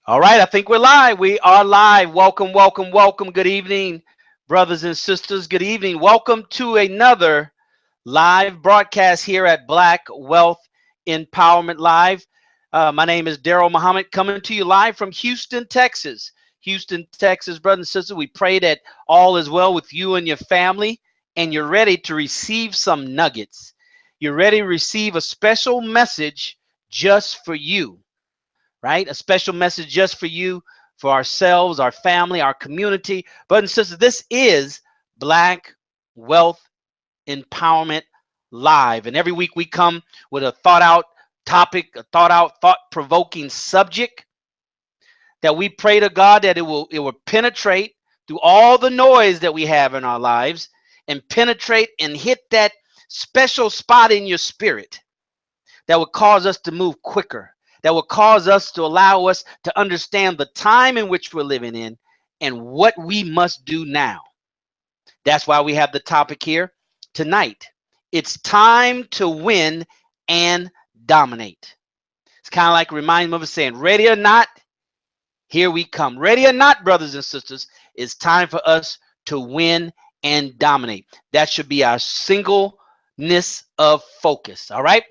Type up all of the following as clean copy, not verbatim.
All right, I think we're live. We are live. Welcome, welcome, welcome. Good evening, brothers and sisters. Good evening. Welcome to another live broadcast here at Black Wealth Empowerment Live. My name is Daryl Muhammad, coming to you live from Houston, Texas. Houston, Texas, brothers and sisters. We pray that all is well with you and your family, and you're ready to receive some nuggets. You're ready to receive a special message just for you, right? A special message just for you, for ourselves, our family, our community. Brothers and sisters, this is Black Wealth Empowerment Live. And every week we come with a thought out topic, a thought out, thought provoking subject that we pray to God that it will penetrate through all the noise that we have in our lives and penetrate and hit that special spot in your spirit that would cause us to move quicker, that would cause us to allow us to understand the time in which we're living in and what we must do now. That's why we have the topic here tonight. It's time to win and dominate. It's kind of like reminding of us saying, ready or not, here we come. Ready or not, brothers and sisters, it's time for us to win and dominate. That should be our singleness of focus. All right.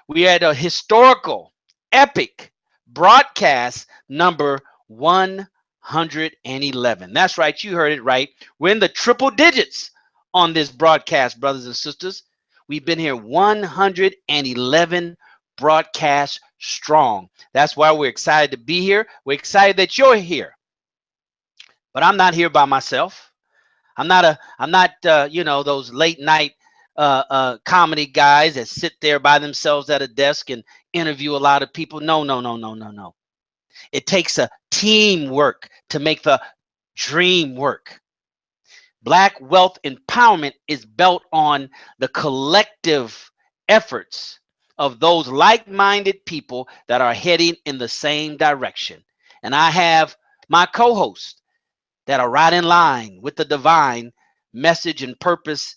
We had a historical, epic broadcast number 111. That's right. You heard it right. We're in the triple digits on this broadcast, brothers and sisters. We've been here 111 broadcasts strong. That's why we're excited to be here. We're excited that you're here. But I'm not here by myself. I'm not those late night comedy guys that sit there by themselves at a desk and interview a lot of people. No, no, no, no, no, no. It takes a teamwork to make the dream work. Black wealth empowerment is built on the collective efforts of those like minded people that are heading in the same direction. And I have my co hosts that are right in line with the divine message and purpose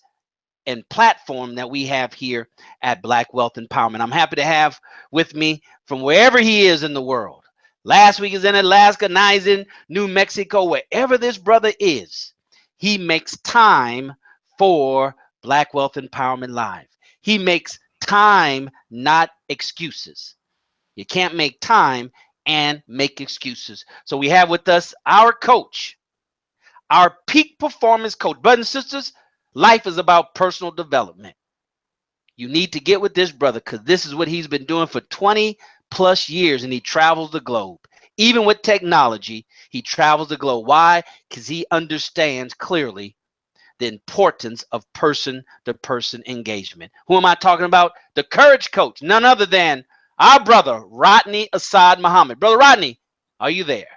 and platform that we have here at Black Wealth Empowerment. I'm happy to have with me from wherever he is in the world. Last week is in Alaska, now he's in New Mexico, wherever this brother is. He makes time for Black Wealth Empowerment Live. He makes time, not excuses. You can't make time and make excuses. So we have with us our coach, our peak performance coach. Brothers and sisters, life is about personal development. You need to get with this brother because this is what he's been doing for 20 plus years and he travels the globe. Even with technology, he travels the globe. Why? Because he understands clearly the importance of person to person engagement. Who am I talking about? The courage coach, none other than our brother, Rodney Assad Muhammad. Brother Rodney, are you there?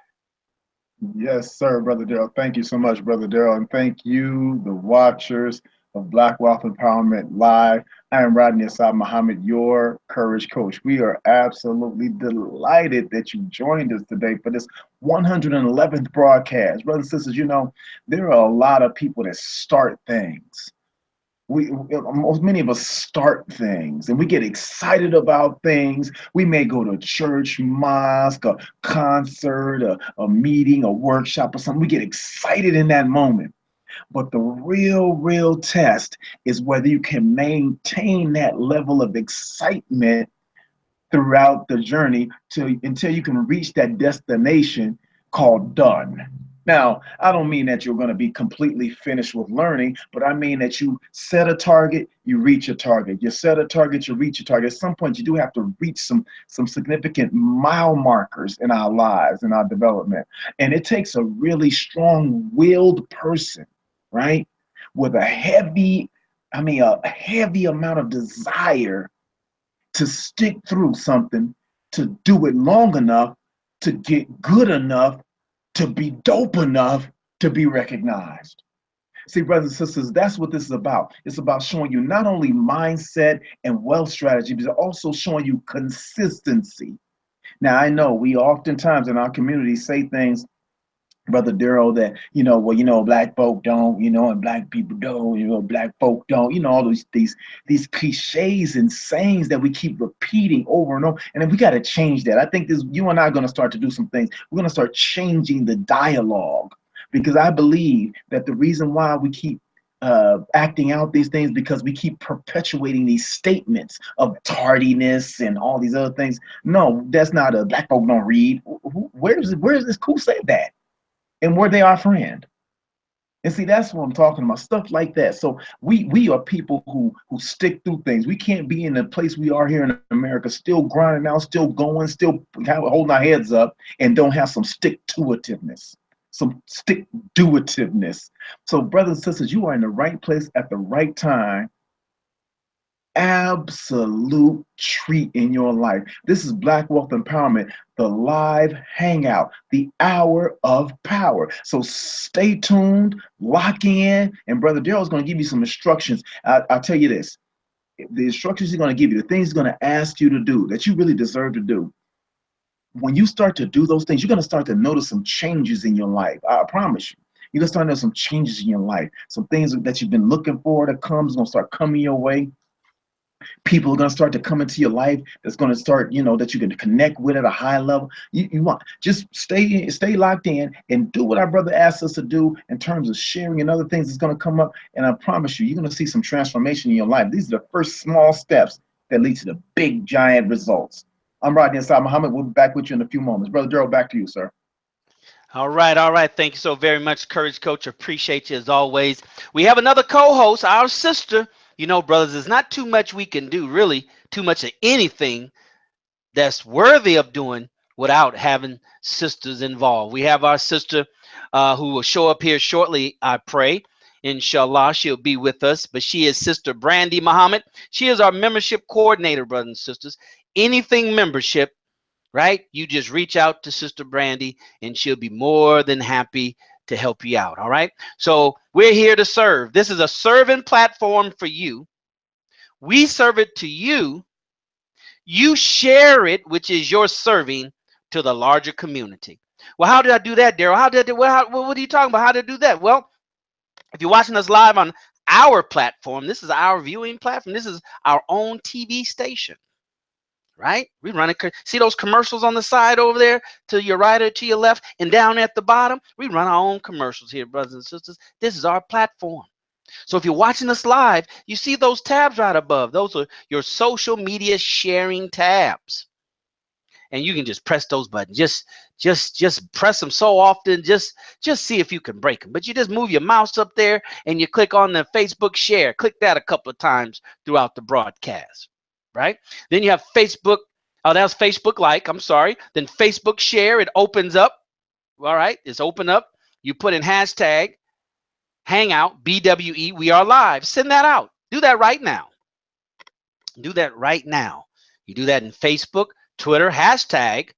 Yes, sir, Brother Daryl. Thank you so much, Brother Daryl. And thank you, the watchers of Black Wealth Empowerment Live. I am Rodney Assad Muhammad, your courage coach. We are absolutely delighted that you joined us today for this 111th broadcast. Brothers and sisters, there are a lot of people that start things. Most many of us start things and we get excited about things. We may go to church, mosque, a concert, a meeting, a workshop, or something. We get excited in that moment. But the real test is whether you can maintain that level of excitement throughout the journey until you can reach that destination called done. Now, I don't mean that you're going to be completely finished with learning, but I mean that you set a target, you reach a target. You set a target, you reach a target. At some point, you do have to reach some significant mile markers in our lives, in our development. And it takes a really strong-willed person, right, with a heavy amount of desire to stick through something, to do it long enough, to get good enough, to be dope enough to be recognized. See, brothers and sisters, that's what this is about. It's about showing you not only mindset and wealth strategy, but also showing you consistency. Now, I know we oftentimes in our community say things Brother Daryl, that well, black folk don't, and black people don't, black folk don't, all these cliches and sayings that we keep repeating over and over. And then we got to change that. I think you and I are going to start to do some things. We're going to start changing the dialogue, because I believe that the reason why we keep acting out these things, because we keep perpetuating these statements of tardiness and all these other things. No, that's not a black folk don't read. Where's this cool say that? And were they our friend? And see, that's what I'm talking about, stuff like that. So we are people who stick through things. We can't be in the place we are here in America, still grinding out, still going, still holding our heads up, and don't have some stick-to-itiveness, some stick-do-itiveness. So, brothers and sisters, you are in the right place at the right time. Absolute treat in your life. This is Black Wealth Empowerment, the live hangout, the hour of power. So stay tuned, lock in, and Brother Daryl is going to give you some instructions. I'll tell you this, the instructions he's going to give you, the things he's going to ask you to do that you really deserve to do. When you start to do those things, you're going to start to notice some changes in your life. I promise you. You're going to start to notice some changes in your life. Some things that you've been looking for that comes going to start coming your way. People are going to start to come into your life that's going to start, that you can connect with at a high level. You want just stay locked in and do what our brother asked us to do in terms of sharing and other things that's going to come up. And I promise you, you're going to see some transformation in your life. These are the first small steps that lead to the big giant results. I'm Rodney Asad Muhammad. We'll be back with you in a few moments. Brother Daryl, back to you, sir. All right, all right. Thank you so very much, Courage Coach. Appreciate you as always. We have another co-host, our sister. Brothers, there's not too much we can do, really, too much of anything that's worthy of doing without having sisters involved. We have our sister who will show up here shortly, I pray. Inshallah, she'll be with us. But she is Sister Brandy Muhammad. She is our membership coordinator, brothers and sisters. Anything membership, right? You just reach out to Sister Brandy and she'll be more than happy to help you out. All right. So we're here to serve. This is a serving platform for you. We serve it to you. You share it, which is your serving to the larger community. Well, how did I do that, Daryl? How did what are you talking about? How did I do that? Well, if you're watching us live on our platform, this is our viewing platform. This is our own TV station. Right? We run it. See those commercials on the side over there to your right or to your left and down at the bottom? We run our own commercials here, brothers and sisters. This is our platform. So if you're watching us live, you see those tabs right above. Those are your social media sharing tabs. And you can just press those buttons. Just press them so often. Just see if you can break them. But you just move your mouse up there and you click on the Facebook share. Click that a couple of times throughout the broadcast. Right? Then you have Facebook. Oh, that's Facebook like. I'm sorry. Then Facebook share. It opens up. All right. It's open up. You put in hashtag Hangout BWE. We are live. Send that out. Do that right now. Do that right now. You do that in Facebook, Twitter, hashtag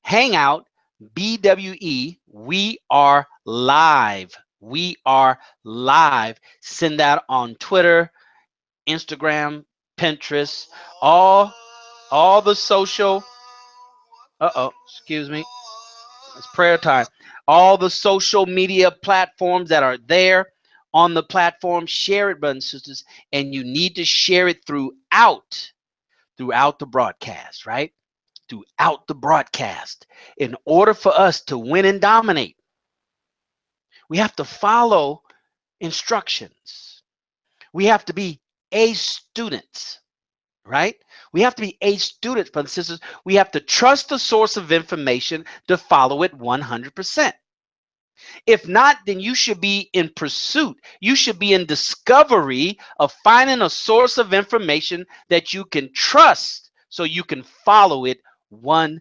Hangout BWE. We are live. We are live. Send that on Twitter, Instagram, Pinterest, all the social. Excuse me. It's prayer time. All the social media platforms that are there on the platform, share it, brothers and sisters, and you need to share it throughout the broadcast, right? Throughout the broadcast. In order for us to win and dominate, we have to follow instructions. We have to be A students, right? We have to be A students, brothers and sisters. We have to trust the source of information to follow it 100%. If not, then you should be in pursuit. You should be in discovery of finding a source of information that you can trust so you can follow it 100%.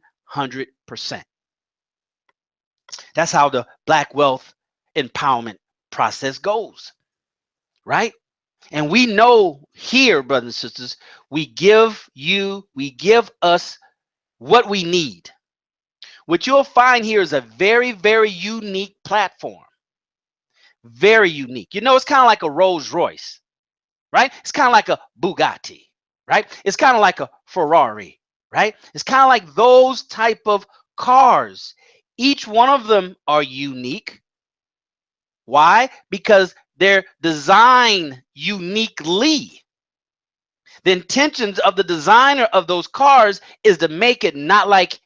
That's how the Black Wealth Empowerment process goes, right? And we know here, brothers and sisters, we give us what we need. What you'll find here is a very, very unique platform. Very unique. It's kind of like a Rolls Royce, right? It's kind of like a Bugatti, right? It's kind of like a Ferrari, right? It's kind of like those type of cars. Each one of them are unique. Why? Because they're designed uniquely. The intentions of the designer of those cars is to make it not like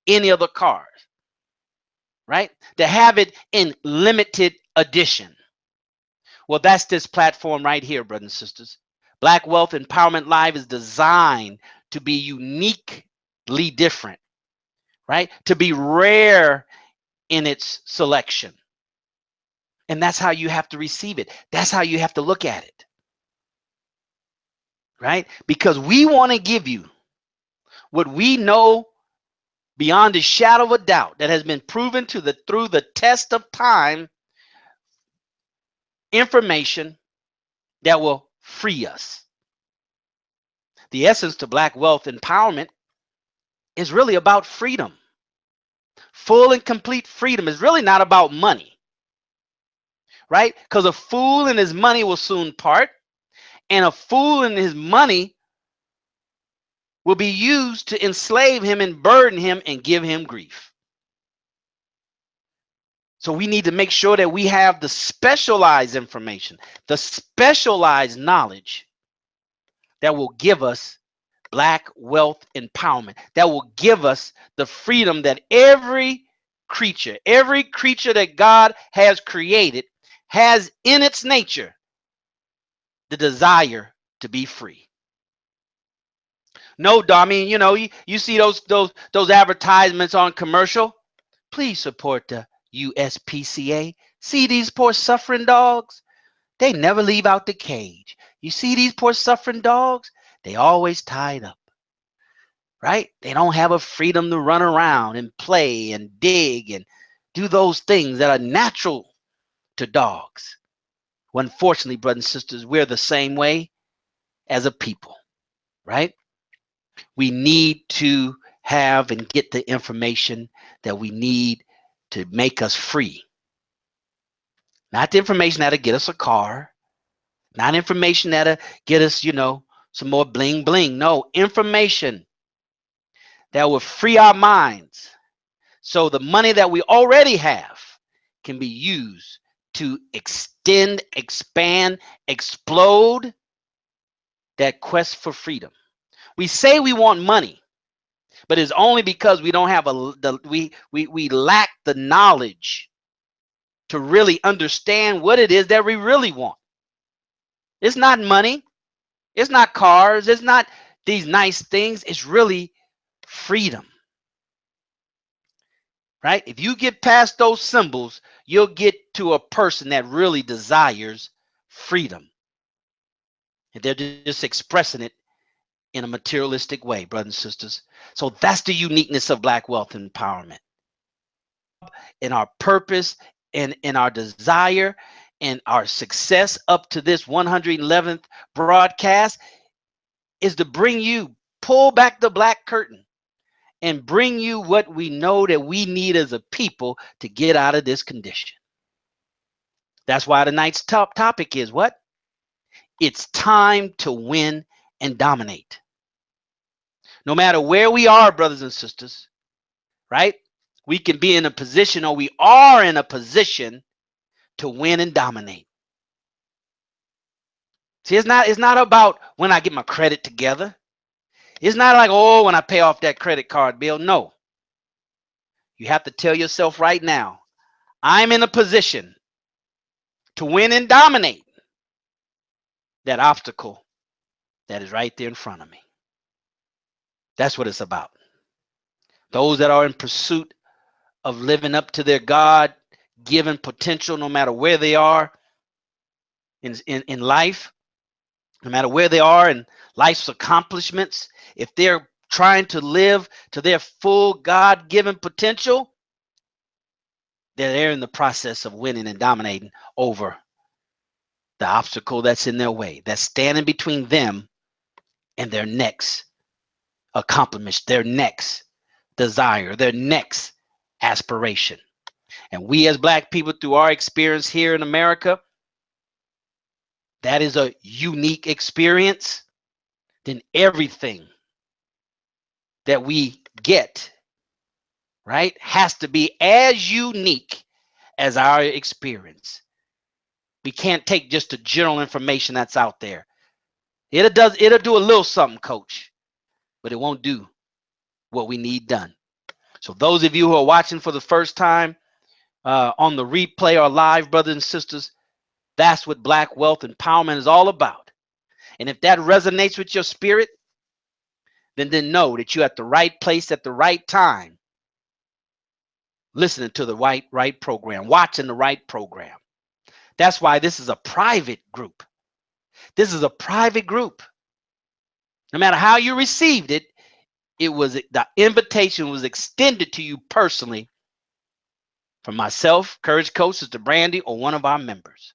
any other cars, right? To have it in limited edition. Well, that's this platform right here, brothers and sisters. Black Wealth Empowerment Live is designed to be uniquely different, right? To be rare in its selection. And that's how you have to receive it. That's how you have to look at it, right? Because we want to give you what we know beyond a shadow of a doubt that has been proven through the test of time, information that will free us. The essence to Black Wealth Empowerment is really about freedom. Full and complete freedom is really not about money, right? Because a fool and his money will soon part, and a fool and his money will be used to enslave him and burden him and give him grief. So we need to make sure that we have the specialized information, the specialized knowledge that will give us Black wealth empowerment, that will give us the freedom that every creature that God has created has in its nature the desire to be free. No, I mean, you see those advertisements on commercial. Please support the USPCA. See these poor suffering dogs? They never leave out the cage. You see these poor suffering dogs? They always tied up, right? They don't have a freedom to run around and play and dig and do those things that are natural to dogs. Well, unfortunately, brothers and sisters, we're the same way as a people, right? We need to have and get the information that we need to make us free. Not the information that'll get us a car, not information that'll get us, some more bling bling. No, information that will free our minds so the money that we already have can be used to extend, expand, explode that quest for freedom. We say we want money, but it's only because we don't have we lack the knowledge to really understand what it is that we really want. It's not money, it's not cars, it's not these nice things, it's really freedom. Right? If you get past those symbols, you'll get to a person that really desires freedom. And they're just expressing it in a materialistic way, brothers and sisters. So that's the uniqueness of Black Wealth Empowerment. In our purpose and in our desire and our success up to this 111th broadcast is to bring you, pull back the black curtain and bring you what we know that we need as a people to get out of this condition. That's why tonight's top topic is what? It's time to win and dominate. No matter where we are, brothers and sisters, right? We can be in a position, or we are in a position to win and dominate. See, it's not about when I get my credit together. It's not like, oh, when I pay off that credit card bill. No. You have to tell yourself right now, I'm in a position to win and dominate that obstacle that is right there in front of me. That's what it's about. Those that are in pursuit of living up to their God-given potential, no matter where they are in life, no matter where they are in life's accomplishments, if they're trying to live to their full God-given potential, they're in the process of winning and dominating over the obstacle that's in their way, that's standing between them and their next accomplishment, their next desire, their next aspiration. And we as Black people, through our experience here in America, that is a unique experience. Then everything that we get right, has to be as unique as our experience. We can't take just the general information that's out there. It'll do a little something, coach, but it won't do what we need done. So those of you who are watching for the first time on the replay or live, brothers and sisters, that's what Black Wealth Empowerment is all about. And if that resonates with your spirit, then know that you're at the right place at the right time, listening to the right program, watching the right program. That's why this is a private group. This is a private group. No matter how you received it, the invitation was extended to you personally from myself, Courage Coach, Sister Brandy, or one of our members.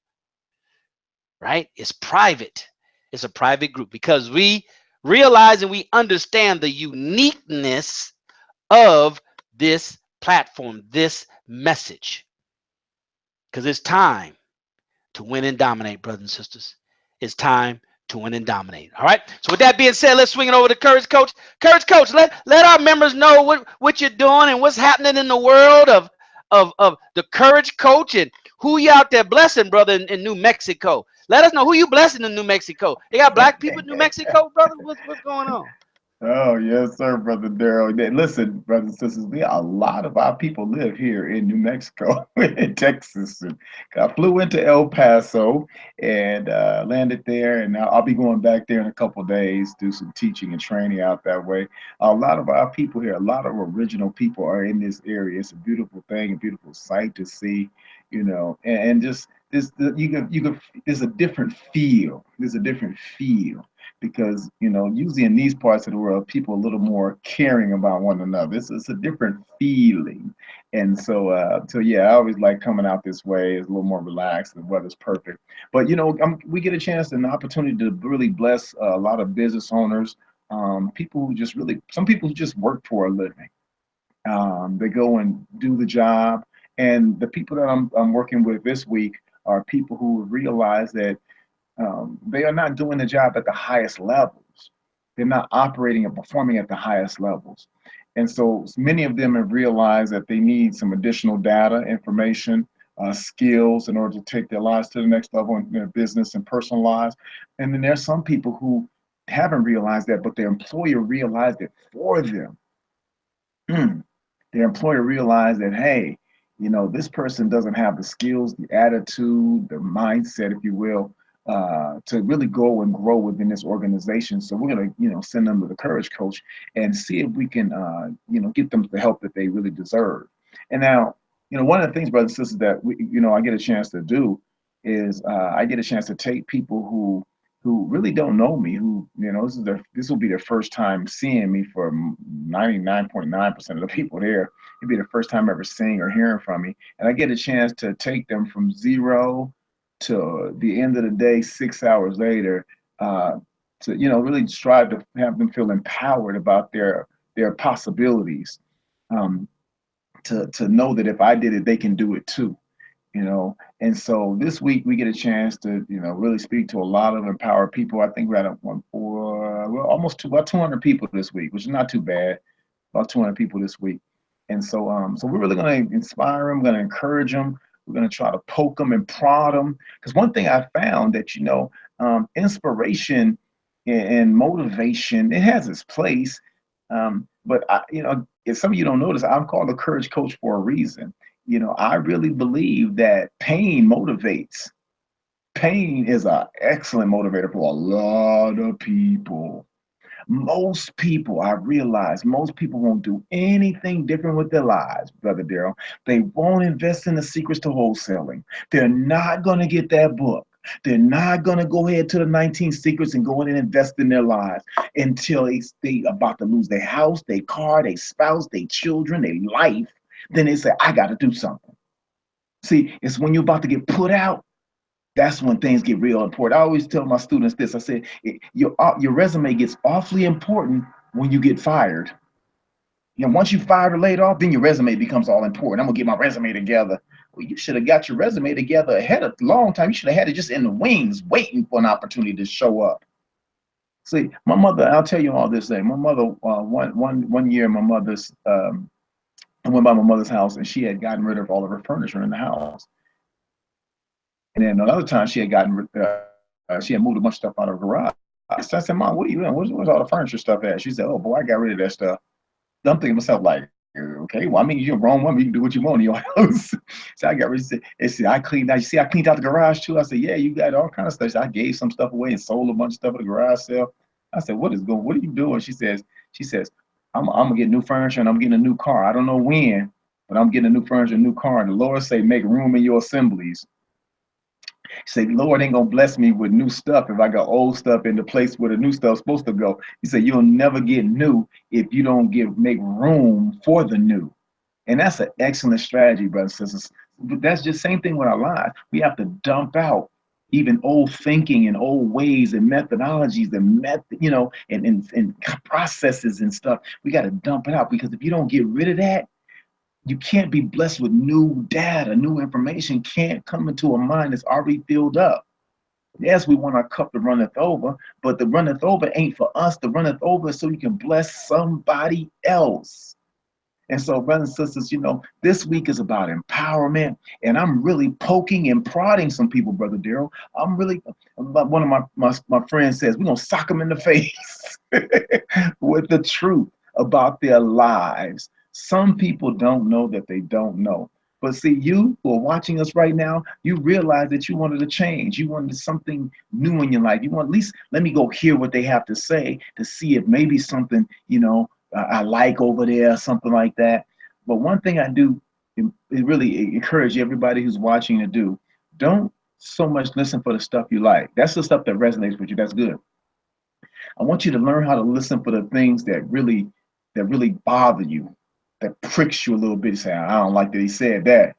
Right? It's private. It's a private group because we realize and we understand the uniqueness of this platform, this message. Because it's time to win and dominate, brothers and sisters. It's time to win and dominate. All right. So with that being said, let's swing it over to Courage Coach. Courage Coach, let our members know what you're doing and what's happening in the world of the Courage Coach and who you out there blessing, brother, in New Mexico. Let us know who you blessing in New Mexico. They got black people in New Mexico, brother. What's going on? Oh, yes, sir, Brother Daryl. Listen, brothers and sisters, a lot of our people live here in New Mexico, in Texas. And I flew into El Paso and landed there, and I'll be going back there in a couple of days, do some teaching and training out that way. A lot of our people here, a lot of original people are in this area. It's a beautiful thing, a beautiful sight to see, and just this, there's a different feel. There's a different feel because usually in these parts of the world people are a little more caring about one another. It's a different feeling. And so yeah, I always like coming out this way. It's a little more relaxed, the weather's perfect. But we get a chance and an opportunity to really bless a lot of business owners, people who just really, some people who just work for a living. They go and do the job, and the people that I'm working with this week are people who realize that they are not doing the job at the highest levels. They're not operating and performing at the highest levels. And so many of them have realized that they need some additional data, information, skills in order to take their lives to the next level in their business and personal lives. And then there's some people who haven't realized that, but their employer realized it for them. Their employer realized that, hey, this person doesn't have the skills, the attitude, the mindset, if you will, to really go and grow within this organization. So we're going to, send them to the Courage Coach and see if we can, get them the help that they really deserve. And now, one of the things, brothers and sisters, that I get a chance to do is I get a chance to take people who really don't know me, who, this will be their first time seeing me. For 99.9% of the people there, it'd be the first time ever seeing or hearing from me. And I get a chance to take them from zero to the end of the day, 6 hours later, to, really strive to have them feel empowered about their possibilities, to know that if I did it, they can do it too. And so this week we get a chance to really speak to a lot of empowered people. I think we're at almost about 200 people this week, which is not too bad. About 200 people this week. And so we're really going to inspire them, going to encourage them. We're going to try to poke them and prod them, because one thing I found that inspiration and motivation, it has its place. But if some of you don't notice, I'm called a Courage Coach for a reason. I really believe that pain motivates. Pain is an excellent motivator for a lot of people. Most people, I realize, most people won't do anything different with their lives, Brother Daryl. They won't invest in the secrets to wholesaling. They're not going to get that book. They're not going to go ahead to the 19 secrets and go in and invest in their lives until they about to lose their house, their car, their spouse, their children, their life. Then they say, I got to do something. See, it's when you're about to get put out, that's when things get real important. I always tell my students this. I said, your resume gets awfully important when you get fired. Once you fired or laid off, then your resume becomes all important. I'm gonna get my resume together. Well, you should have got your resume together ahead of a long time. You should have had it just in the wings, waiting for an opportunity to show up. See, my mother, I'll tell you all this thing. My mother, one year, my mother's I went by my mother's house, and she had gotten rid of all of her furniture in the house. And then another time, she had moved a bunch of stuff out of her garage. So I said, "Mom, what are you doing? Where's all the furniture stuff at?" She said, "Oh boy, I got rid of that stuff." I'm thinking to myself, like, okay, well, I mean, you're a grown woman, you can do what you want in your house. So I got rid of it. Said, I cleaned out. You see, I cleaned out the garage too. I said, yeah, you got all kind of stuff. So I gave some stuff away and sold a bunch of stuff at the garage sale. I said, what are you doing? She says, I'm gonna get new furniture and I'm getting a new car. I don't know when, but I'm getting a new furniture, a new car. And the Lord say, make room in your assemblies. He said, Lord ain't gonna bless me with new stuff if I got old stuff in the place where the new stuff's supposed to go. He said, you'll never get new if you don't make room for the new. And that's an excellent strategy, brothers and sisters. But that's just same thing with our lives. We have to dump out even old thinking and old ways and methodologies and and processes and stuff. We got to dump it out, because if you don't get rid of that, you can't be blessed with new data, new information can't come into a mind that's already filled up. Yes, we want our cup to runneth over, but the runneth over ain't for us. The runneth over is so you can bless somebody else. And so, brothers and sisters, this week is about empowerment, and I'm really poking and prodding some people, Brother Daryl. I'm really, one of my friends says, we're going to sock them in the face with the truth about their lives. Some people don't know that they don't know. But see, you who are watching us right now, you realize that you wanted a change. You wanted something new in your life. You want, at least, let me go hear what they have to say to see if maybe something, I like over there, something like that. But one thing I do, it really encourage everybody who's watching to do, don't so much listen for the stuff you like. That's the stuff that resonates with you. That's good. I want you to learn how to listen for the things that really bother you, that pricks you a little bit. Say, I don't like that he said that.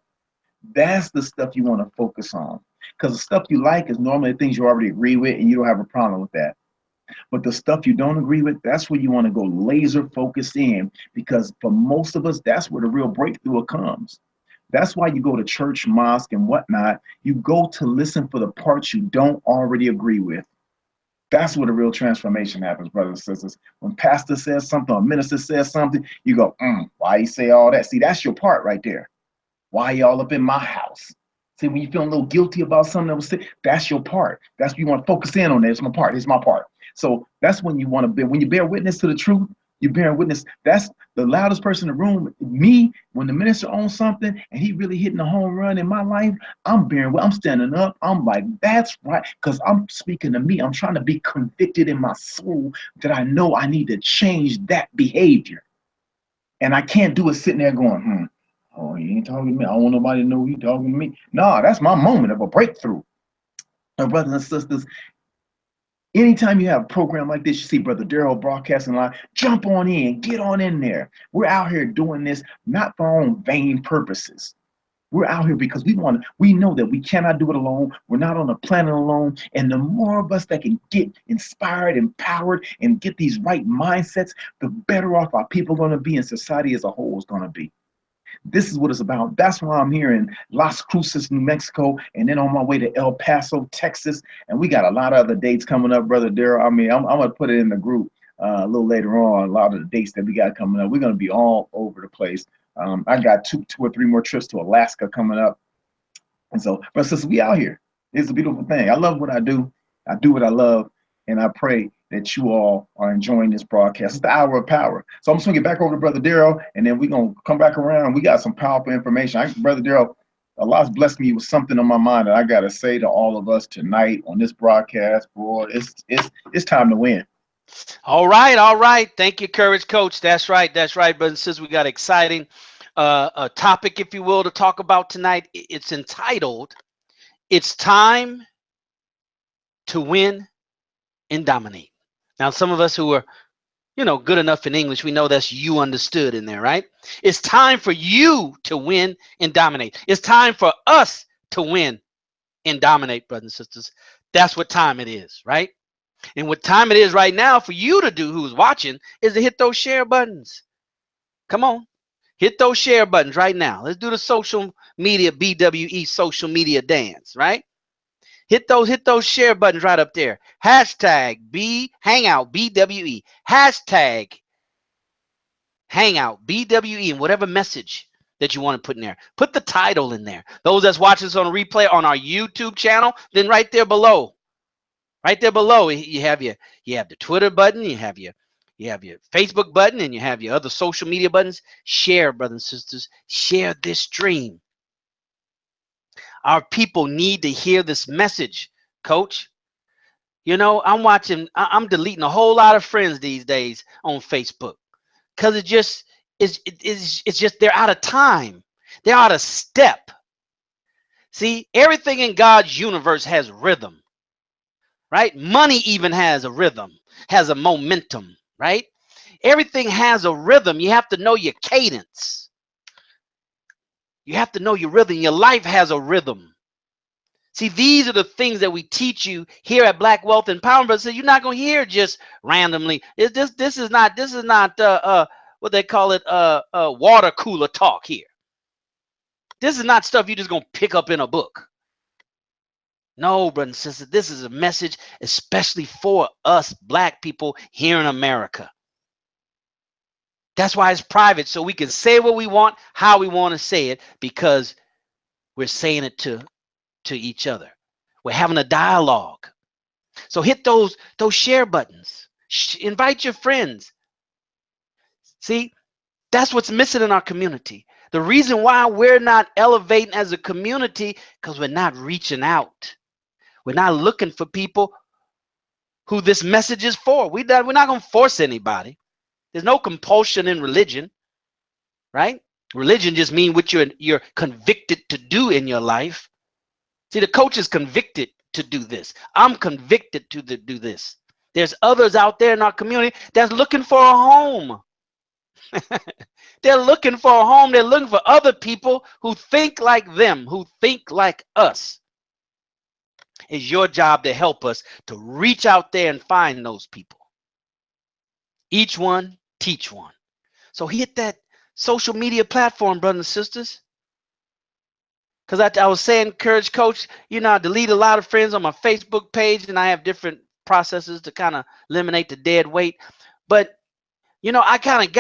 That's the stuff you want to focus on. Because the stuff you like is normally things you already agree with, and you don't have a problem with that. But the stuff you don't agree with, that's where you want to go laser focused in, because for most of us, that's where the real breakthrough comes. That's why you go to church, mosque, and whatnot. You go to listen for the parts you don't already agree with. That's where the real transformation happens, brothers and sisters. When pastor says something or minister says something, you go, why you say all that? See, that's your part right there. Why y'all up in my house? See, when you feel a little guilty about something that was said, that's your part. That's what you want to focus in on. That. It's my part. It's my part. So that's when you want to be. When you bear witness to the truth, you bear witness. That's the loudest person in the room. Me, when the minister owns something and he really hitting a home run in my life, I'm bearing. I'm standing up. I'm like, that's right, because I'm speaking to me. I'm trying to be convicted in my soul that I know I need to change that behavior, and I can't do it sitting there going, oh, he ain't talking to me. I don't want nobody to know he talking to me. No, that's my moment of a breakthrough. And brothers and sisters, anytime you have a program like this, you see Brother Daryl broadcasting live, jump on in, get on in there. We're out here doing this not for our own vain purposes. We're out here because we know that we cannot do it alone. We're not on the planet alone. And the more of us that can get inspired, empowered, and get these right mindsets, the better off our people are going to be, and society as a whole is going to be. This is what it's about. That's why I'm here in Las Cruces, New Mexico, and then on my way to El Paso, Texas. And we got a lot of other dates coming up, Brother Daryl. I mean, I'm going to put it in the group a little later on, a lot of the dates that we got coming up. We're going to be all over the place. I got two or three more trips to Alaska coming up. And so, but since we out here, it's a beautiful thing. I love what I do. I do what I love. And I pray that you all are enjoying this broadcast. It's the hour of power. So I'm just going to get back over to Brother Daryl, and then we're going to come back around. We got some powerful information. Brother Daryl, Allah's blessed me with something on my mind that I got to say to all of us tonight on this broadcast. Boy, it's time to win. All right, all right. Thank you, Courage Coach. That's right, brothers and sisters. We got exciting a topic, if you will, to talk about tonight. It's entitled, "It's Time to Win and Dominate." Now, some of us who are, good enough in English, we know that's "you" understood in there, right? It's time for you to win and dominate. It's time for us to win and dominate, brothers and sisters. That's what time it is, right? And what time it is right now for you to do, who's watching, is to hit those share buttons. Come on. Hit those share buttons right now. Let's do the social media, BWE social media dance, right? Hit those share buttons right up there. Hashtag Hangout, BWE. Hashtag Hangout, BWE, and whatever message that you want to put in there. Put the title in there. Those that's watching us on a replay on our YouTube channel, then right there below, you have the Twitter button, you have your Facebook button, and you have your other social media buttons. Share, brothers and sisters. Share this stream. Our people need to hear this message, Coach. You know, I'm deleting a whole lot of friends these days on Facebook because it's just they're out of time. They're out of step. See, everything in God's universe has rhythm, right? Money even has a rhythm, has a momentum, right? Everything has a rhythm. You have to know your cadence. You have to know your rhythm. Your life has a rhythm. See, these are the things that we teach you here at Black Wealth Empowerment. So you're not going to hear just randomly. This is not what they call it water cooler talk here. This is not stuff you're just going to pick up in a book. No, brothers and sisters, this is a message especially for us Black people here in America. That's why it's private, so we can say what we want, how we want to say it, because we're saying it to each other. We're having a dialogue. So hit those share buttons. Invite your friends. See, that's what's missing in our community. The reason why we're not elevating as a community, because we're not reaching out. We're not looking for people who this message is for. We're not going to force anybody. There's no compulsion in religion, right? Religion just means what you're convicted to do in your life. See, the coach is convicted to do this. I'm convicted to do this. There's others out there in our community that's looking for a home. They're looking for a home. They're looking for other people who think like them, who think like us. It's your job to help us to reach out there and find those people. Each one, teach one. So hit that social media platform, brothers and sisters. Because I was saying, Courage Coach, I delete a lot of friends on my Facebook page, and I have different processes to kind of eliminate the dead weight. But, I kind of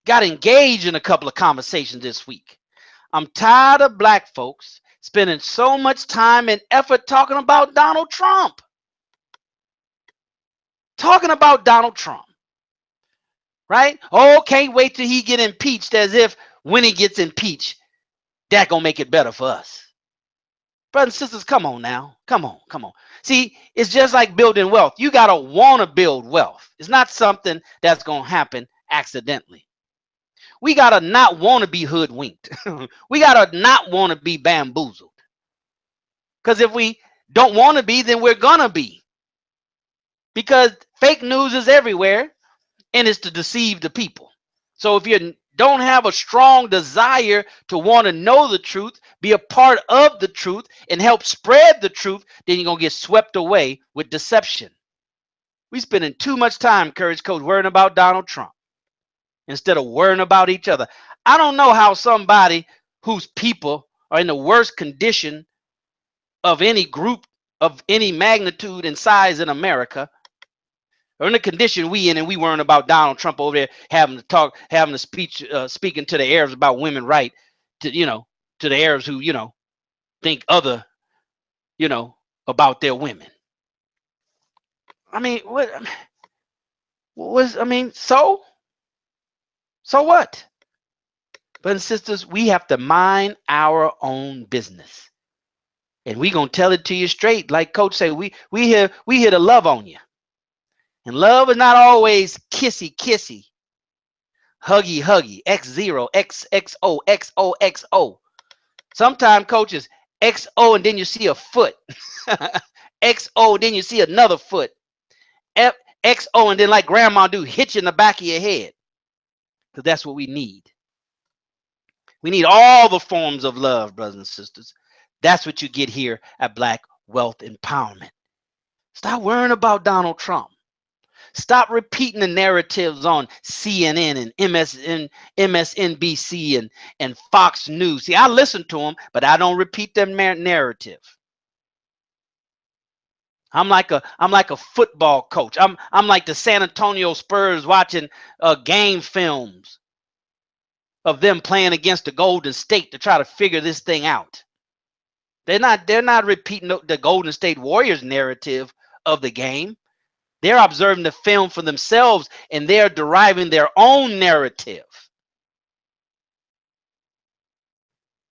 got engaged in a couple of conversations this week. I'm tired of Black folks spending so much time and effort talking about Donald Trump. Talking about Donald Trump. Right? Oh, can't wait till he get impeached, as if when he gets impeached, that gonna make it better for us. Brothers and sisters, come on now. Come on. See, it's just like building wealth. You gotta want to build wealth. It's not something that's gonna happen accidentally. We gotta not want to be hoodwinked. We gotta not want to be bamboozled. Because if we don't want to be, then we're gonna be. Because fake news is everywhere, and it's to deceive the people. So if you don't have a strong desire to want to know the truth, be a part of the truth, and help spread the truth, then you're going to get swept away with deception. We're spending too much time, Courage Coach, worrying about Donald Trump instead of worrying about each other. I don't know how somebody whose people are in the worst condition of any group of any magnitude and size in America, or in the condition we in, and we worrying about Donald Trump over there having a speech, speaking to the Arabs about women right, to the Arabs who think other, about their women. I mean, what was so what? Brothers and sisters, we have to mind our own business, and we gonna tell it to you straight, like Coach say. We here to love on you. And love is not always kissy, huggy, X0, XXO, XOXO. Sometimes, coaches, XO and then you see a foot. XO, then you see another foot. XO and then like grandma do, hit you in the back of your head. Because that's what we need. We need all the forms of love, brothers and sisters. That's what you get here at Black Wealth Empowerment. Stop worrying about Donald Trump. Stop repeating the narratives on CNN and MSNBC and Fox News. See, I listen to them, but I don't repeat their narrative. I'm like a football coach. I'm like the San Antonio Spurs watching game films. of them playing against the Golden State to try to figure this thing out. They're not repeating the Golden State Warriors narrative of the game. They're observing the film for themselves and they're deriving their own narrative.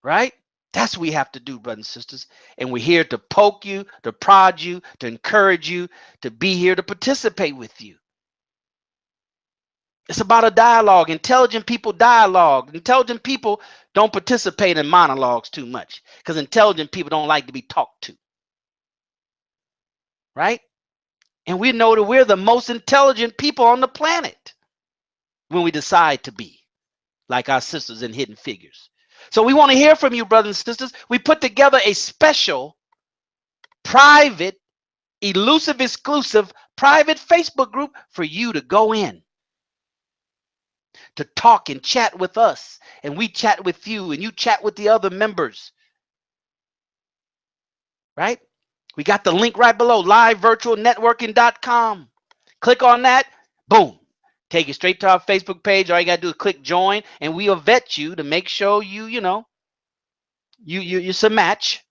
Right? That's what we have to do, brothers and sisters. And we're here to poke you, to prod you, to encourage you, to be here to participate with you. It's about a dialogue. Intelligent people dialogue. Intelligent people don't participate in monologues too much because intelligent people don't like to be talked to. Right? And we know that we're the most intelligent people on the planet when we decide to be like our sisters in Hidden Figures. So we want to hear from you, brothers and sisters. We put together a special, private, elusive, exclusive, private Facebook group for you to go in, to talk and chat with us. And we chat with you, and you chat with the other members. Right? We got the link right below, livevirtualnetworking.com. Click on that, boom. Take you straight to our Facebook page. All you gotta do is click join, and we'll vet you to make sure you're a match.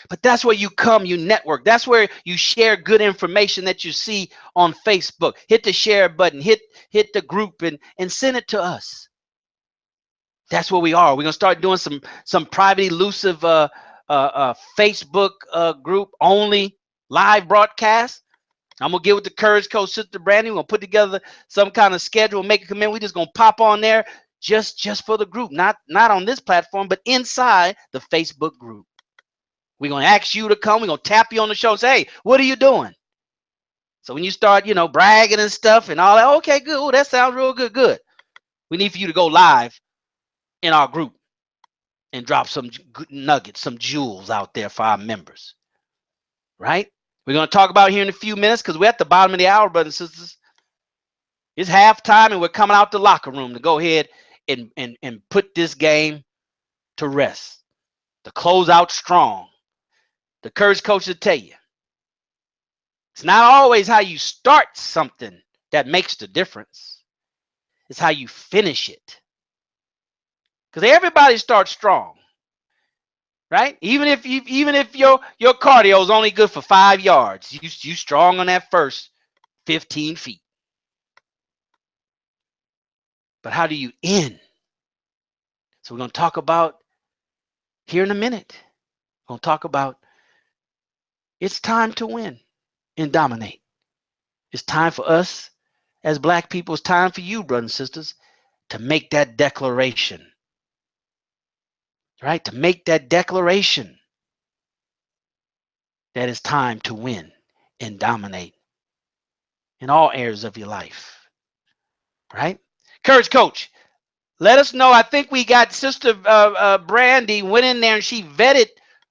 But that's where you come, you network. That's where you share good information that you see on Facebook. Hit the share button, hit the group, and send it to us. That's where we are. We're gonna start doing some private, elusive Facebook group only live broadcast. I'm gonna get with the Courage Coach, Sister Brandy. We're gonna put together some kind of schedule, make a command. We're just gonna pop on there just for the group, not on this platform, but inside the Facebook group. We're gonna ask you to come. We're gonna tap you on the shoulder and say, hey, what are you doing? So when you start, bragging and stuff and all that, okay, good. Ooh, that sounds real good. Good. We need for you to go live in our group and drop some good nuggets, some jewels out there for our members. Right? We're going to talk about it here in a few minutes because we're at the bottom of the hour, brothers and sisters. It's halftime and we're coming out the locker room to go ahead and put this game to rest. To close out strong. The Courage Coach will tell you. It's not always how you start something that makes the difference. It's how you finish it. Because everybody starts strong. Right? Even if your cardio is only good for 5 yards, you strong on that first 15 feet. But how do you end? So we're going to talk about here in a minute. We're going to talk about it's time to win and dominate. It's time for us as Black people. It's time for you, brothers and sisters, to make that declaration. Right? To make that declaration that it's time to win and dominate in all areas of your life. Right? Courage Coach, let us know. I think we got Sister Brandy went in there and she vetted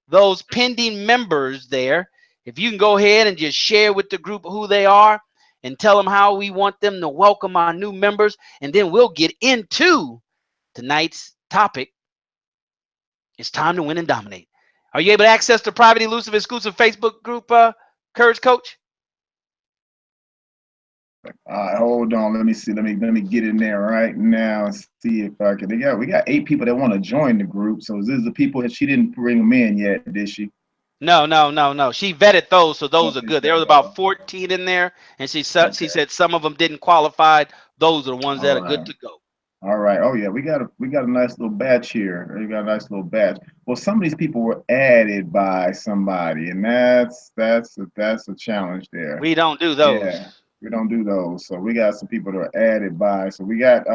those pending members there. If you can go ahead and just share with the group who they are and tell them how we want them to welcome our new members, and then we'll get into tonight's topic. It's time to win and dominate. Are you able to access the private, elusive, exclusive Facebook group, Courage Coach? Hold on. Let me see. Let me get in there right now and see if I can. We got 8 people that want to join the group. So this is the people that she didn't bring them in yet, did she? No. She vetted those, so those are good. There was about 14 in there, and she said some of them didn't qualify. Those are the ones that are good to go. All right. Oh yeah, we got a nice little batch here. We got a nice little batch. Well, some of these people were added by somebody, and that's a challenge there. We don't do those. Yeah, we don't do those. So we got some people that are added by. So we got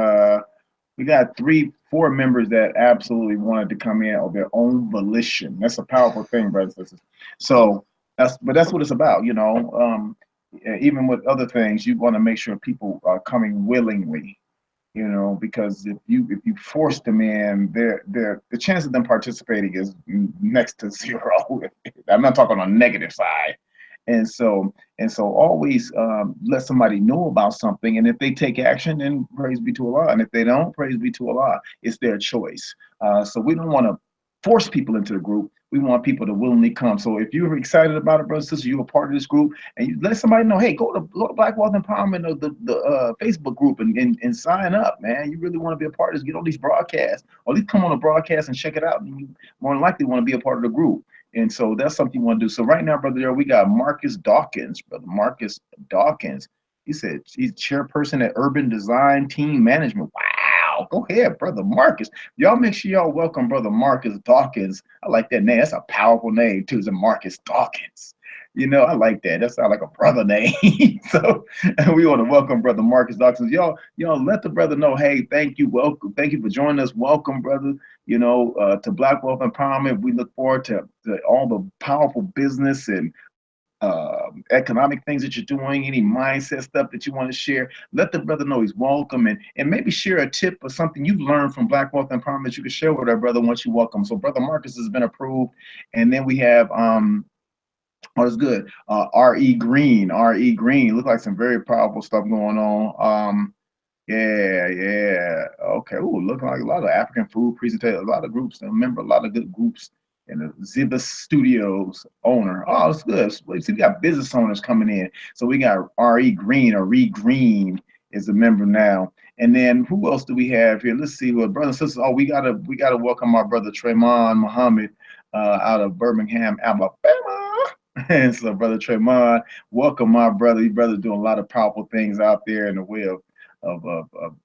4 members that absolutely wanted to come in of their own volition. That's a powerful thing, brothers and sisters. So that's what it's about. Even with other things, you want to make sure people are coming willingly. Because if you force them in, the chance of them participating is next to 0. I'm not talking on the negative side. And so always let somebody know about something, and if they take action, then praise be to Allah. And if they don't, praise be to Allah. It's their choice. So we don't want to force people into the group. We want people to willingly come. So if you're excited about it, brother, sister, you're a part of this group, and you let somebody know, hey, go to Black Wealth Empowerment or the Facebook group and sign up, man. You really want to be a part of this, get on these broadcasts, or at least come on a broadcast and check it out. And you more than likely want to be a part of the group. And so that's something you want to do. So right now, brother, there we got Marcus Dawkins, brother Marcus Dawkins. He said he's chairperson at Urban Design Team Management. Wow. Go ahead, brother Marcus. Y'all make sure y'all welcome brother Marcus Dawkins. I like that name. That's a powerful name too. It's a Marcus Dawkins. You know, I like that. That sounds like a brother name. So we want to welcome brother Marcus Dawkins. Y'all let the brother know, hey, thank you, welcome, thank you for joining us. Welcome, brother. You know, to Black Wealth Empowerment. We look forward to all the powerful business and economic things that you're doing, any mindset stuff that you want to share. Let the brother know he's welcome, and maybe share a tip or something you've learned from Black Wealth Empowerment you can share with our brother once you welcome. So brother Marcus has been approved, and then we have oh, it's good. R.E. Green. R.E. Green. Look like some very powerful stuff going on. Yeah. Okay. Ooh, looking like a lot of African food presentations, a lot of groups. I remember a lot of good groups. And the Ziba Studios owner. Oh, it's good. So we got business owners coming in. So we got R.E. Green, or Reed Green is a member now. And then who else do we have here? Let's see. Well, brothers and sisters. Oh, we gotta welcome our brother Tremon Muhammad out of Birmingham, Alabama. And so, brother Tremon, welcome, my brother. Your brother's doing a lot of powerful things out there in the way of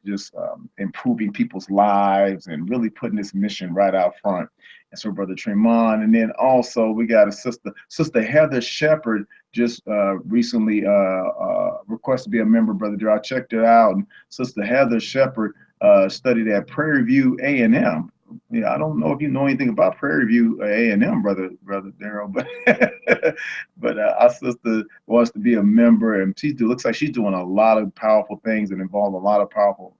just improving people's lives and really putting this mission right out front. And so, brother Tremon, and then also we got a sister Heather Shepard just recently requested to be a member, brother Drew. I checked it out, and sister Heather Shepard studied at Prairie View A&M. Yeah, I don't know if you know anything about Prairie View A&M, brother Daryl, but our sister wants to be a member, and looks like she's doing a lot of powerful things and involved a lot of powerful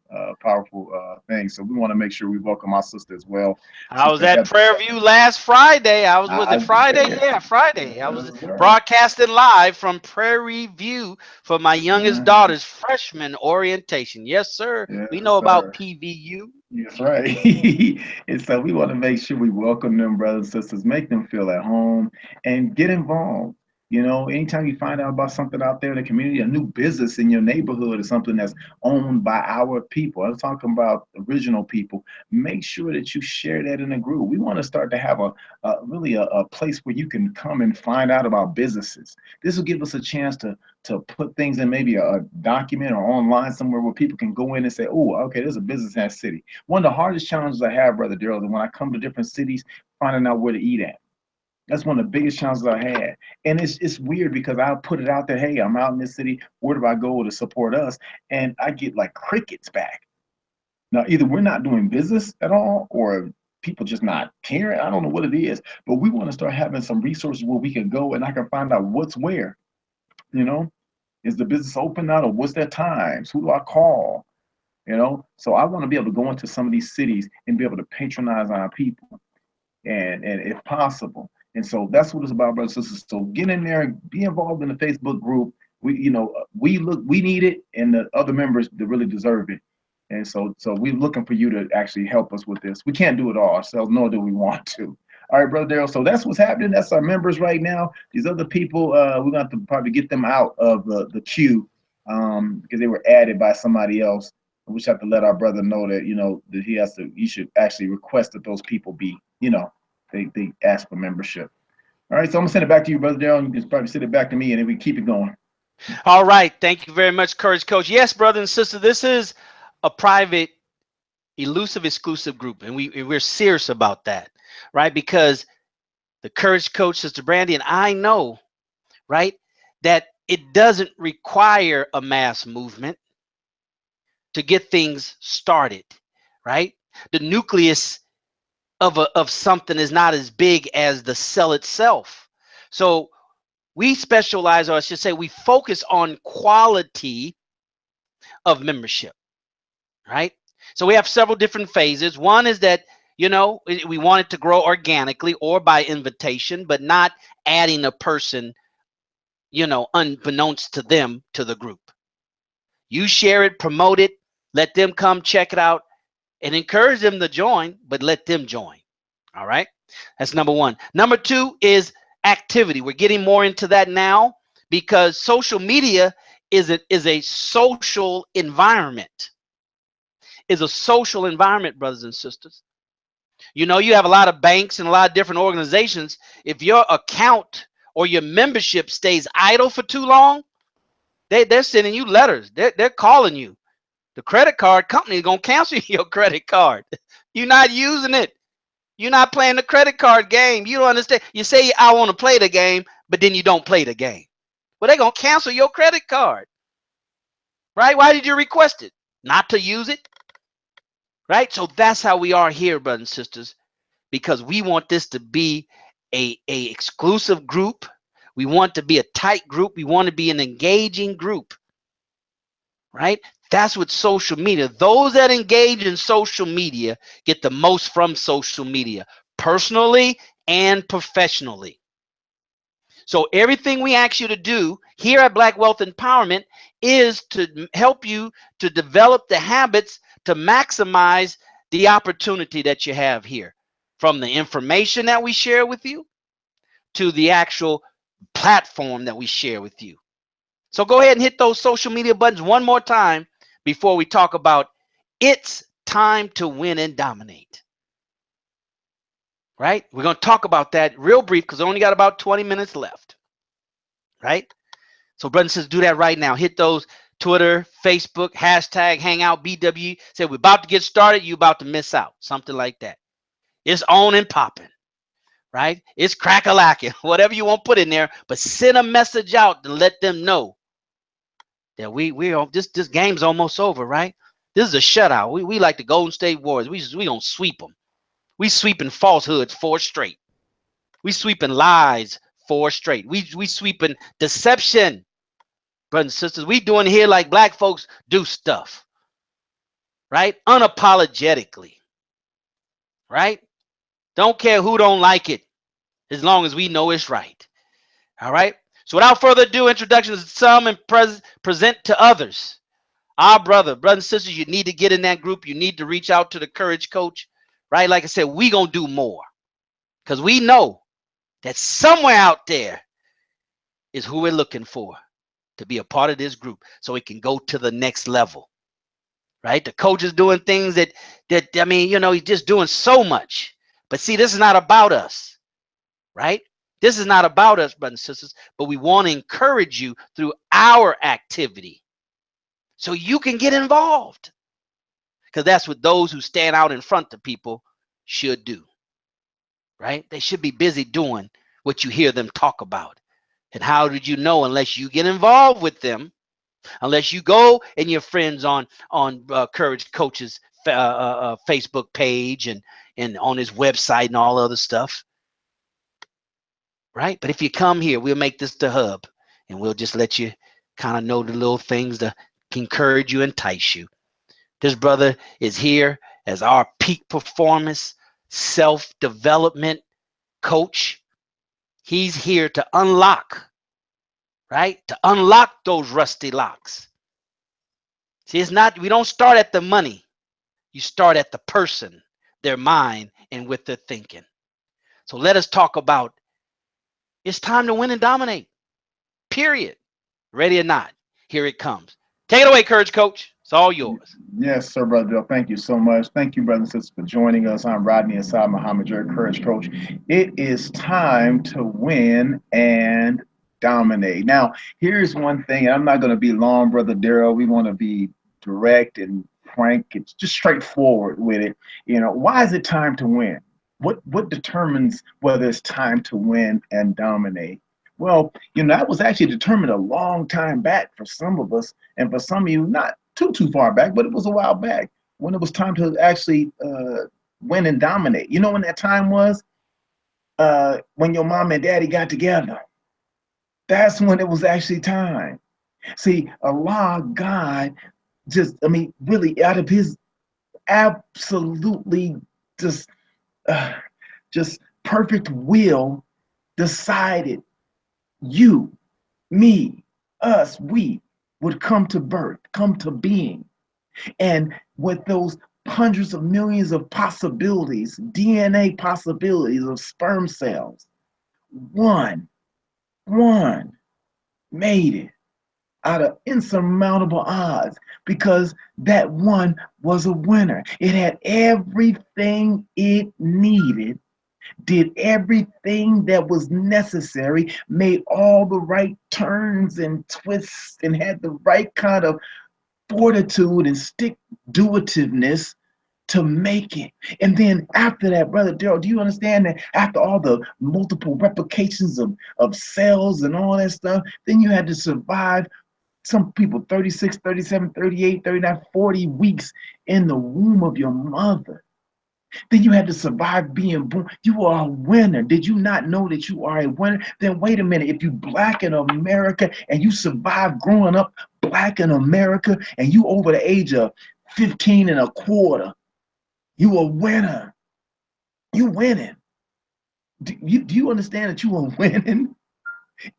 things. So we want to make sure we welcome our sister as well. I was at Prairie View last Friday. Was it Friday? Yeah, Friday. I was broadcasting live from Prairie View for my youngest daughter's freshman orientation. Yes, sir. We know about PVU. That's right. And so we want to make sure we welcome them, brothers and sisters, make them feel at home, and get involved. You know, anytime you find out about something out there in the community, a new business in your neighborhood or something that's owned by our people, I'm talking about original people, make sure that you share that in a group. We want to start to have a place where you can come and find out about businesses. This will give us a chance to put things in maybe a document or online somewhere where people can go in and say, oh, okay, there's a business in that city. One of the hardest challenges I have, brother Daryl, is when I come to different cities, finding out where to eat at. That's one of the biggest challenges I had. And it's weird because I'll put it out there, hey, I'm out in this city, where do I go to support us? And I get like crickets back. Now, either we're not doing business at all, or people just not caring. I don't know what it is, but we want to start having some resources where we can go and I can find out what's where. You know, is the business open now, or what's their times? Who do I call? You know, so I want to be able to go into some of these cities and be able to patronize our people, and if possible. And so that's what it's about, brothers and sisters. So get in there and be involved in the Facebook group. We need it, and the other members that really deserve it. And so we're looking for you to actually help us with this. We can't do it all ourselves, nor do we want to. All right, brother Daryl. So that's what's happening. That's our members right now. These other people, we're going to have to probably get them out of the queue because they were added by somebody else. We should have to let our brother know that, that he should actually request that those people be, they ask for membership. All right, so I'm gonna send it back to you, brother Daryl. You can probably send it back to me, and then we keep it going. All right, thank you very much, Courage Coach. Yes, brother and sister, this is a private, elusive, exclusive group, and we're serious about that, right? Because the Courage Coach, Sister Brandy, and I know, right, that it doesn't require a mass movement to get things started, right? The nucleus of something is not as big as the cell itself. So we specialize, or I should say we focus on quality of membership, right? So we have several different phases. One is that, we want it to grow organically or by invitation, but not adding a person, unbeknownst to them to the group. You share it, promote it, let them come check it out, and encourage them to join, but let them join. All right. That's number one. Number two is activity. We're getting more into that now because social media is a social environment. Is a social environment, brothers and sisters. You know, you have a lot of banks and a lot of different organizations. If your account or your membership stays idle for too long, they're sending you letters. They're calling you. The credit card company is going to cancel your credit card. You're not using it. You're not playing the credit card game. You don't understand. You say, I want to play the game, but then you don't play the game. Well, they're going to cancel your credit card. Right? Why did you request it? Not to use it. Right? So that's how we are here, brothers and sisters, because we want this to be a exclusive group. We want to be a tight group. We want to be an engaging group. Right? That's what social media, those that engage in social media get the most from social media, personally and professionally. So everything we ask you to do here at Black Wealth Empowerment is to help you to develop the habits to maximize the opportunity that you have here, from the information that we share with you to the actual platform that we share with you. So go ahead and hit those social media buttons one more time before we talk about it's time to win and dominate. Right? We're going to talk about that real brief because I only got about 20 minutes left. Right? So brothers and sisters, do that right now. Hit those Twitter, Facebook, hashtag Hangout BW. Say we're about to get started. You're about to miss out. Something like that. It's on and popping. Right? It's crack-a-lacking. Whatever you want to put in there. But send a message out to let them know that this game's almost over, right? This is a shutout. We like the Golden State Warriors. We gonna sweep them. We sweeping falsehoods 4 straight. We sweeping lies 4 straight. We sweeping deception, brothers and sisters. We doing here like black folks do stuff, right? Unapologetically, right? Don't care who don't like it, as long as we know it's right. All right. So without further ado, introductions to some and present to others. Our brothers and sisters, you need to get in that group. You need to reach out to the Courage Coach, right? Like I said, we going to do more because we know that somewhere out there is who we're looking for to be a part of this group so we can go to the next level, right? The coach is doing things that I mean, you know, he's just doing so much. But see, this is not about us, right? This is not about us, brothers and sisters, but we want to encourage you through our activity so you can get involved, because that's what those who stand out in front of people should do, right? They should be busy doing what you hear them talk about. And how did you know unless you get involved with them, unless you go and your friends on Courage Coach's Facebook page and on his website and all other stuff, right? But if you come here, we'll make this the hub and we'll just let you kind of know the little things to encourage you, entice you. This brother is here as our peak performance self-development coach. He's here to unlock, right? To unlock those rusty locks. See, it's not, we don't start at the money. You start at the person, their mind, and with their thinking. So let us talk about it's time to win and dominate. Period. Ready or not, here it comes. Take it away, Courage Coach. It's all yours. Yes, sir, Brother Bill. Thank you so much. Thank you, brothers and sisters, for joining us. I'm Rodney Asad Muhammad, your Courage Coach. It is time to win and dominate. Now, here's one thing, and I'm not going to be long, Brother Daryl. We want to be direct and frank. It's just straightforward with it. You know, why is it time to win? What determines whether it's time to win and dominate? Well, you know, that was actually determined a long time back for some of us, and for some of you, not too far back, but it was a while back when it was time to actually win and dominate. You know when that time was? When your mom and daddy got together. That's when it was actually time. See, Allah, God, just, I mean, really out of his absolutely just perfect will, decided you, me, us, we would come to birth, come to being. And with those hundreds of millions of possibilities, DNA possibilities of sperm cells. One, one made it out of insurmountable odds because that one was a winner. It had everything it needed, did everything that was necessary, made all the right turns and twists, and had the right kind of fortitude and stick do-itiveness to make it. And then after that, Brother Daryl, do you understand that after all the multiple replications of cells and all that stuff, then you had to survive, some people 36, 37, 38, 39, 40 weeks in the womb of your mother. Then you had to survive being born. You are a winner. Did you not know that you are a winner? Then wait a minute. If you black in America and you survive growing up black in America and you over the age of 15 and a quarter, you a winner. You winning. Do you understand that you are winning?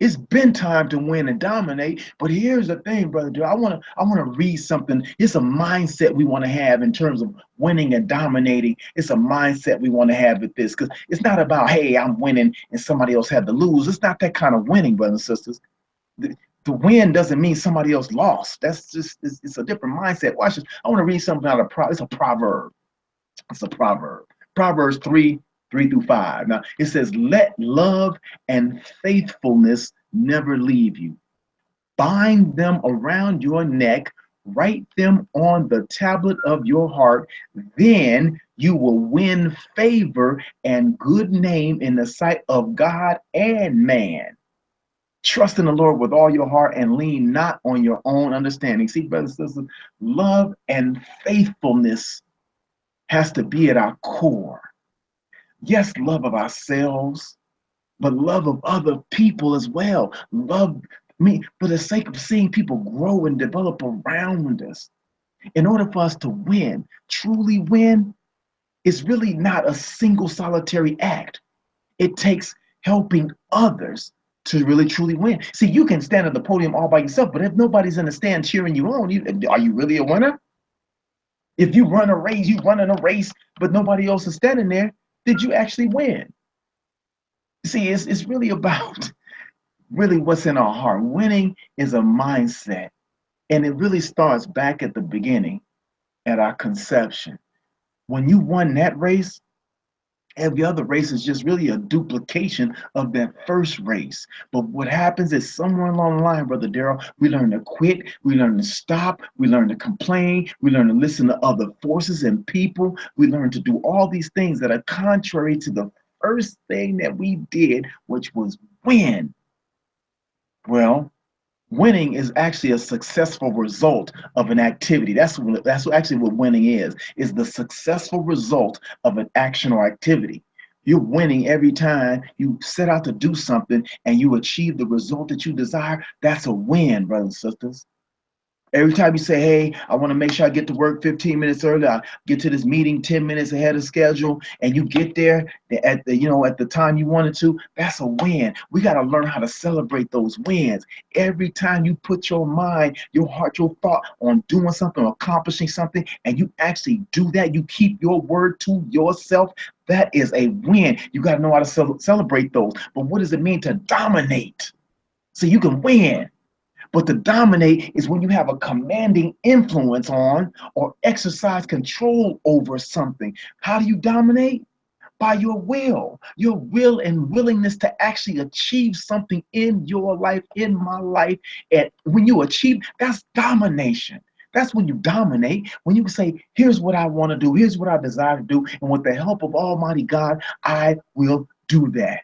It's been time to win and dominate. But here's the thing, brother. Dude, I wanna read something. It's a mindset we want to have in terms of winning and dominating. It's a mindset we want to have with this, because it's not about, hey, I'm winning and somebody else had to lose. It's not that kind of winning, brothers and sisters. The win doesn't mean somebody else lost. That's just it's a different mindset. Watch this. I want to read something out of it's a proverb. It's a proverb. Proverbs 3:3 through 5. Now it says, let love and faithfulness never leave you. Bind them around your neck, write them on the tablet of your heart. Then you will win favor and good name in the sight of God and man. Trust in the Lord with all your heart and lean not on your own understanding. See, brothers and sisters, love and faithfulness has to be at our core. Yes, love of ourselves, but love of other people as well. Love me for the sake of seeing people grow and develop around us. In order for us to win, truly win, it's really not a single solitary act. It takes helping others to really truly win. See, you can stand at the podium all by yourself, but if nobody's in the stand cheering you on, are you really a winner? If you run a race, you run in a race, but nobody else is standing there, did you actually win? See, it's really about really what's in our heart. Winning is a mindset, and it really starts back at the beginning, at our conception. When you won that race, every other race is just really a duplication of that first race. But what happens is somewhere along the line, Brother Daryl, we learn to quit, we learn to stop, we learn to complain, we learn to listen to other forces and people, we learn to do all these things that are contrary to the first thing that we did, which was win. Well, winning is actually a successful result of an activity. That's actually what winning is the successful result of an action or activity. You're winning every time you set out to do something and you achieve the result that you desire. That's a win, brothers and sisters. Every time you say, hey, I want to make sure I get to work 15 minutes early, I get to this meeting 10 minutes ahead of schedule, and you get there at the time you wanted to, that's a win. We got to learn how to celebrate those wins. Every time you put your mind, your heart, your thought on doing something, accomplishing something, and you actually do that, you keep your word to yourself, that is a win. You got to know how to celebrate those. But what does it mean to dominate? So you can win. But to dominate is when you have a commanding influence on or exercise control over something. How do you dominate? By your will and willingness to actually achieve something in your life, in my life. And when you achieve, that's domination. That's when you dominate, when you say, here's what I want to do, here's what I desire to do, and with the help of Almighty God, I will do that.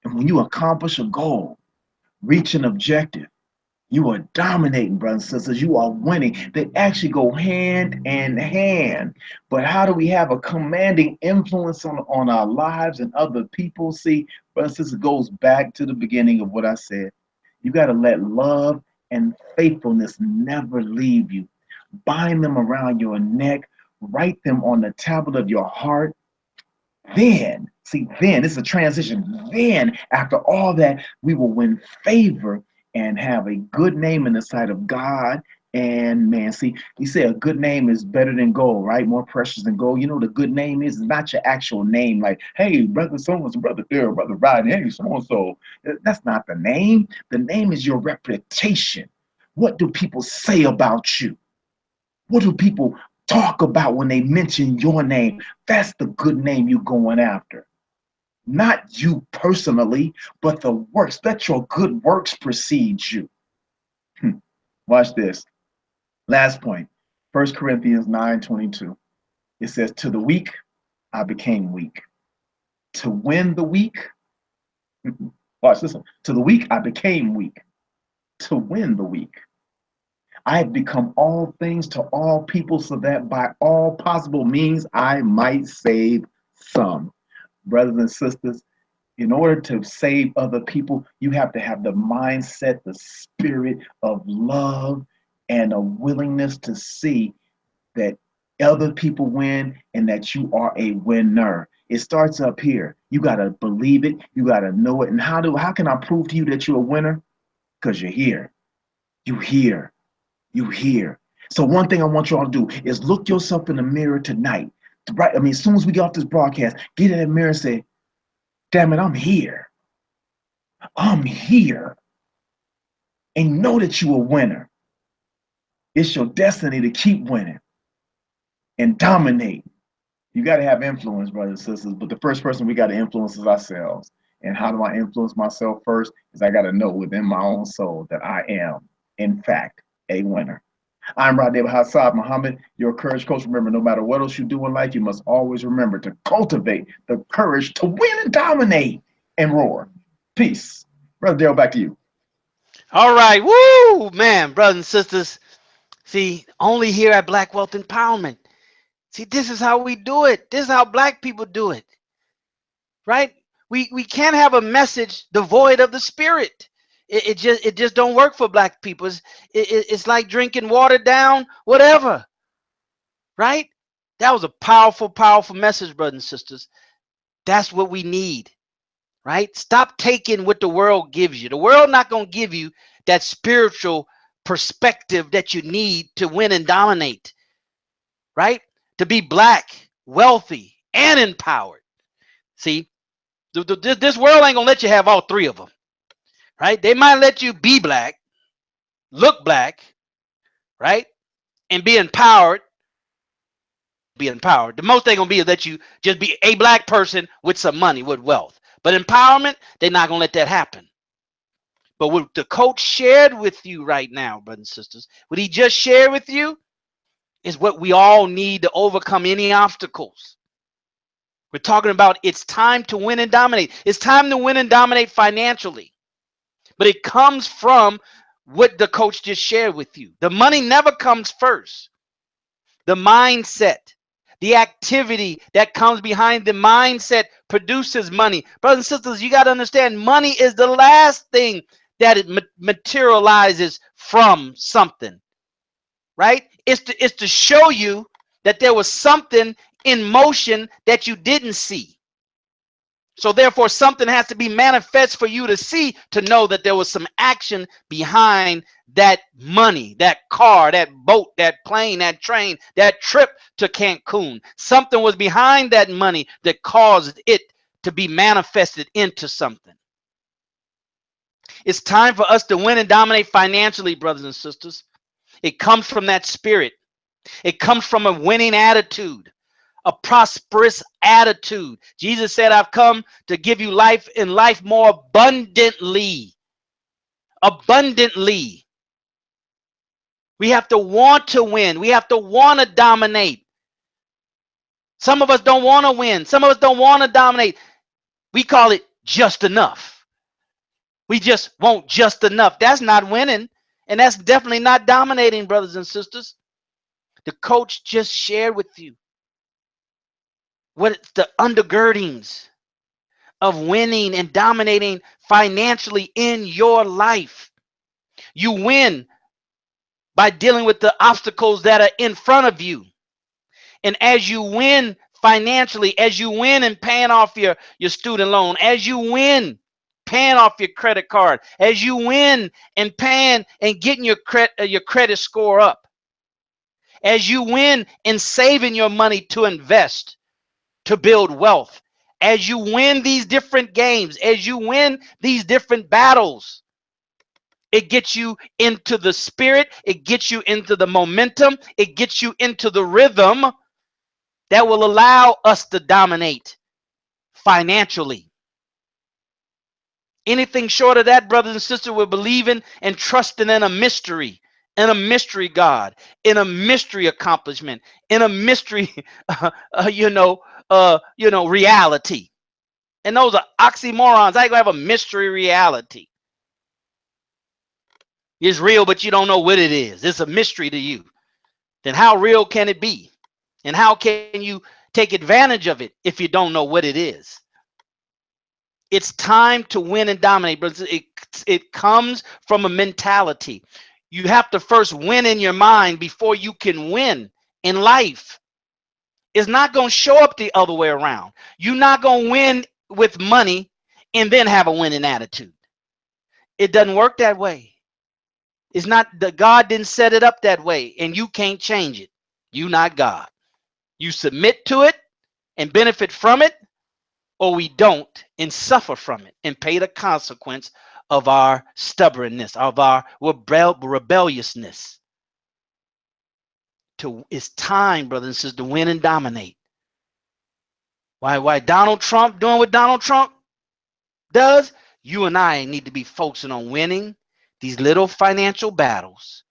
And when you accomplish a goal, reach an objective, you are dominating, brothers and sisters. You are winning. They actually go hand in hand. But how do we have a commanding influence on our lives and other people? See, brothers and sisters, it goes back to the beginning of what I said. You got to let love and faithfulness never leave you. Bind them around your neck, write them on the tablet of your heart. Then it's a transition. Then, after all that, we will win favor and have a good name in the sight of God And man, see, you say a good name is better than gold, right? More precious than gold. You know, the good name is not your actual name. Like, hey, brother so and so, brother Bill, brother Rodney, hey, so and so. That's not the name. The name is your reputation. What do people say about you? What do people talk about when they mention your name? That's the good name you're going after. Not you personally, but the works. Let your good works precede you. Watch this. Last point. 1 Corinthians 9:22. It says, to the weak, I became weak. To win the weak, watch this one. To the weak, I became weak. To win the weak. I have become all things to all people so that by all possible means I might save some. Brothers and sisters, in order to save other people, you have to have the mindset, the spirit of love, and a willingness to see that other people win and that you are a winner. It starts up here. You got to believe it. You got to know it. And how can I prove to you that you're a winner? Because you're here. You here. You here. So one thing I want y'all to do is look yourself in the mirror tonight. Right? I mean, as soon as we get off this broadcast, get in the mirror and say, damn it, I'm here. I'm here. And know that you're a winner. It's your destiny to keep winning and dominate. You got to have influence, brothers and sisters. But the first person we got to influence is ourselves. And how do I influence myself first? Is I got to know within my own soul that I am, in fact, a winner. I'm Rodney Hassad Muhammad, your courage coach. Remember, no matter what else you do in life, you must always remember to cultivate the courage to win and dominate and roar. Peace. Brother Dale, back to you. All right. Woo, man, brothers and sisters. See, only here at Black Wealth Empowerment. See, this is how we do it. This is how black people do it. Right? We can't have a message devoid of the spirit. It just don't work for black people. It's like drinking watered down, whatever. Right? That was a powerful, powerful message, brothers and sisters. That's what we need. Right? Stop taking what the world gives you. The world not going to give you that spiritual perspective that you need to win and dominate. Right? To be black, wealthy, and empowered. See, this world ain't going to let you have all three of them. Right? They might let you be black, look black, right? And be empowered. Be empowered. The most they're going to be is that you just be a black person with some money, with wealth. But empowerment, they're not going to let that happen. But what the coach shared with you right now, brothers and sisters, what he just shared with you is what we all need to overcome any obstacles. We're talking about it's time to win and dominate. It's time to win and dominate financially. But it comes from what the coach just shared with you. The money never comes first. The mindset, the activity that comes behind the mindset produces money. Brothers and sisters, you got to understand money is the last thing that it materializes from something, right? It's to show you that there was something in motion that you didn't see. So therefore, something has to be manifest for you to see, to know that there was some action behind that money, that car, that boat, that plane, that train, that trip to Cancun. Something was behind that money that caused it to be manifested into something. It's time for us to win and dominate financially, brothers and sisters. It comes from that spirit. It comes from a winning attitude, a prosperous attitude. Jesus said, I've come to give you life and life more abundantly. Abundantly. We have to want to win. We have to want to dominate. Some of us don't want to win. Some of us don't want to dominate. We call it just enough. We just want just enough. That's not winning. And that's definitely not dominating, brothers and sisters. The coach just shared with you what the undergirdings of winning and dominating financially in your life. You win by dealing with the obstacles that are in front of you. And as you win financially, as you win in paying off your student loan, as you win paying off your credit card, as you win and paying and getting your credit score up, as you win and saving your money to invest, to build wealth, as you win these different games, as you win these different battles, it gets you into the spirit, it gets you into the momentum, it gets you into the rhythm that will allow us to dominate financially. Anything short of that, brothers and sisters, we're believing and trusting in a mystery God, in a mystery accomplishment, in a mystery, reality. And those are oxymorons. I ain't gonna have a mystery reality. It's real, but you don't know what it is. It's a mystery to you. Then how real can it be? And how can you take advantage of it if you don't know what it is? It's time to win and dominate, but it comes from a mentality. You have to first win in your mind before you can win in life. It's not going to show up the other way around. You're not going to win with money and then have a winning attitude. It doesn't work that way. It's not that God didn't set it up that way, and you can't change it. You're not God. You submit to it and benefit from it, or we don't and suffer from it and pay the consequence of our stubbornness, of our rebelliousness. It's time, brothers and sisters, to win and dominate. Why Donald Trump doing what Donald Trump does? You and I need to be focusing on winning these little financial battles,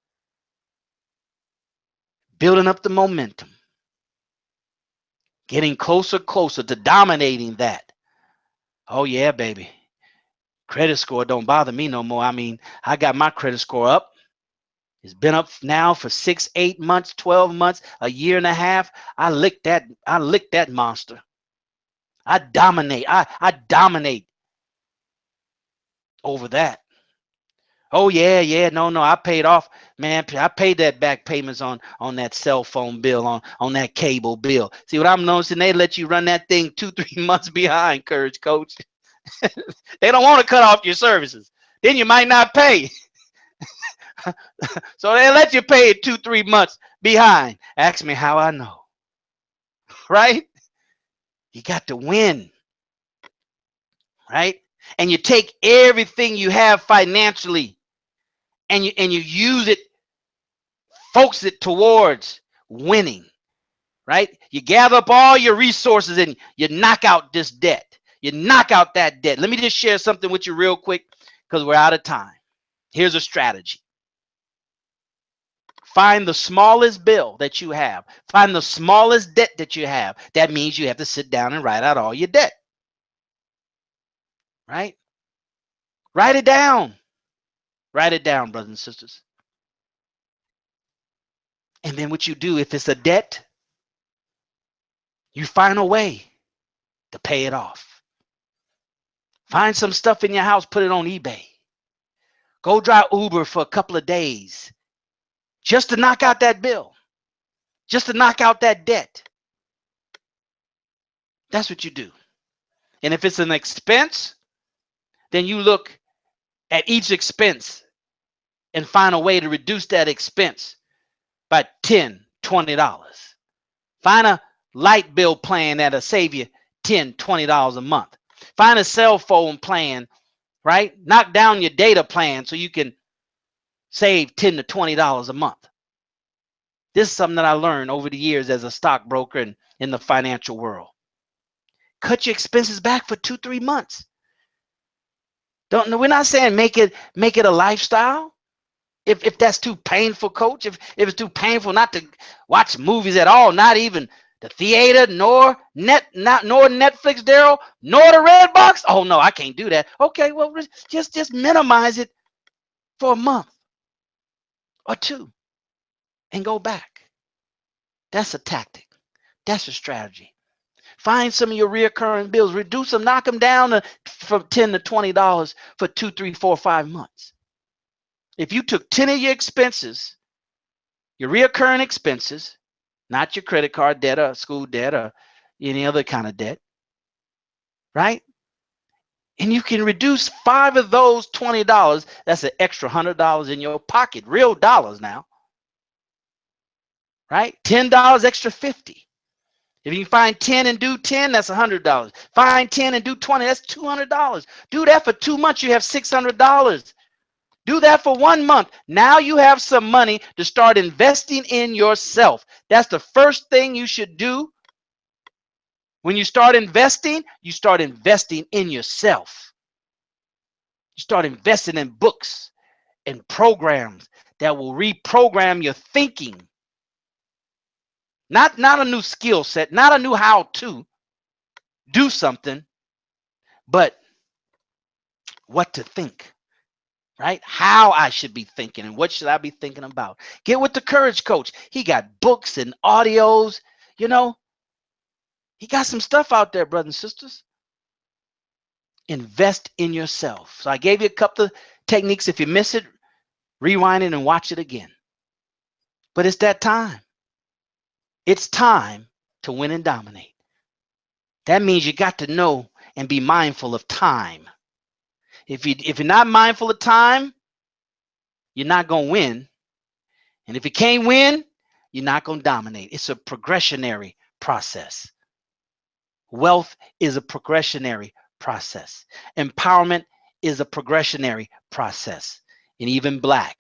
building up the momentum, getting closer to dominating that. Oh yeah, baby. Credit score don't bother me no more. I mean, I got my credit score up. It's been up now for 6, 8 months, 12 months, a year and a half. I licked that monster. I dominate. I dominate over that. Oh yeah, no. I paid off, man. I paid that back payments on that cell phone bill, on that cable bill. See what I'm noticing? They let you run that thing 2, 3 months behind, Courage Coach. They don't want to cut off your services. Then you might not pay. So they let you pay it 2, 3 months behind. Ask me how I know. Right? You got to win. Right? And you take everything you have financially and you use it, focus it towards winning. Right? You gather up all your resources and you knock out this debt. You knock out that debt. Let me just share something with you real quick because we're out of time. Here's a strategy. Find the smallest bill that you have. Find the smallest debt that you have. That means you have to sit down and write out all your debt. Right? Write it down. Write it down, brothers and sisters. And then what you do, if it's a debt, you find a way to pay it off. Find some stuff in your house, put it on eBay. Go drive Uber for a couple of days just to knock out that bill, just to knock out that debt. That's what you do. And if it's an expense, then you look at each expense and find a way to reduce that expense by $10, $20. Find a light bill plan that'll save you $10, $20 a month. Find a cell phone plan, right? Knock down your data plan so you can save $10 to $20 a month. This is something that I learned over the years as a stockbroker and in the financial world. Cut your expenses back for 2, 3 months. We're not saying make it a lifestyle. If that's too painful, coach, if it's too painful not to watch movies at all, not even the theater, nor Netflix, Daryl, nor the Redbox. Oh no, I can't do that. Okay, well just minimize it for a month or 2 and go back. That's a tactic. That's a strategy. Find some of your reoccurring bills, reduce them, knock them down from $10 to $20 for 2, 3, 4, 5 months. If you took 10 of your expenses, your reoccurring expenses, not your credit card debt or school debt or any other kind of debt, right? And you can reduce 5 of those $20. That's an extra $100 in your pocket, real dollars now, right? $10 extra 50. If you can find 10 and do 10, that's $100. Find 10 and do 20, that's $200. Do that for 2 months, you have $600. Do that for 1 month. Now you have some money to start investing in yourself. That's the first thing you should do. When you start investing in yourself. You start investing in books and programs that will reprogram your thinking. Not a new skill set, not a new how to do something, but what to think, right? How I should be thinking and what should I be thinking about. Get with the Courage Coach. He got books and audios, you know. He got some stuff out there, brothers and sisters. Invest in yourself. So I gave you a couple of techniques. If you miss it, rewind it and watch it again. But it's that time. It's time to win and dominate. That means you got to know and be mindful of time. If you're not mindful of time, you're not going to win. And if you can't win, you're not going to dominate. It's a progressionary process. Wealth is a progressionary process. Empowerment is a progressionary process. And even black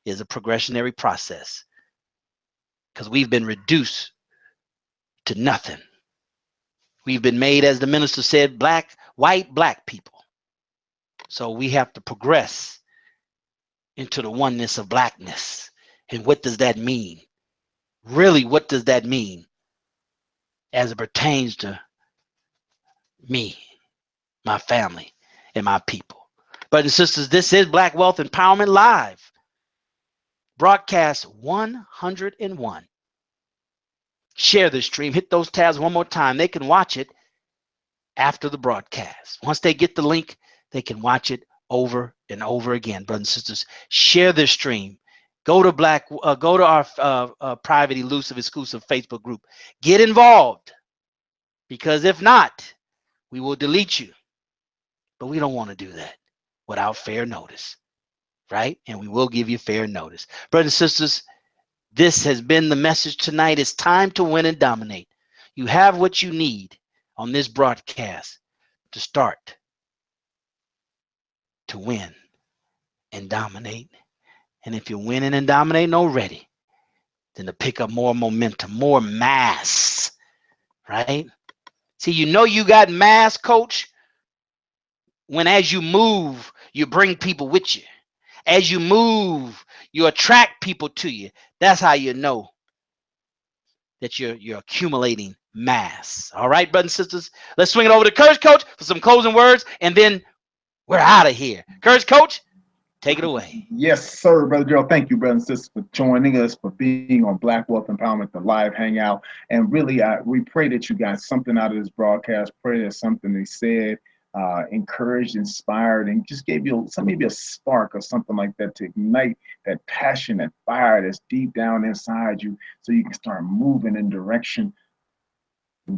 is a progressionary process. Because we've been reduced to nothing. We've been made, as the minister said, white black people. So we have to progress into the oneness of blackness. And what does that mean? Really, what does that mean as it pertains to me, my family, and my people? Brothers and sisters, this is Black Wealth Empowerment Live. Broadcast 101. Share this stream. Hit those tabs one more time. They can watch it after the broadcast. Once they get the link, they can watch it over and over again. Brothers and sisters, share this stream. Go to our private, elusive, exclusive Facebook group. Get involved, because if not, we will delete you. But we don't want to do that without fair notice, right? And we will give you fair notice. Brothers and sisters, this has been the message tonight. It's time to win and dominate. You have what you need on this broadcast to start to win and dominate. And if you're winning and dominating already, then to pick up more momentum, more mass, right? See, you know you got mass, coach, when as you move, you bring people with you. As you move, you attract people to you. That's how you know that you're accumulating mass. All right, brothers and sisters, let's swing it over to Courage Coach for some closing words, and then we're out of here. Courage Coach, take it away. Yes, sir, Brother Gerald. Thank you, brothers and sisters, for joining us, for being on Black Wealth Empowerment, the live hangout. And really, we pray that you got something out of this broadcast. Pray that something they said encouraged, inspired, and just gave you maybe a spark or something like that to ignite that passion, that fire that's deep down inside you, so you can start moving in direction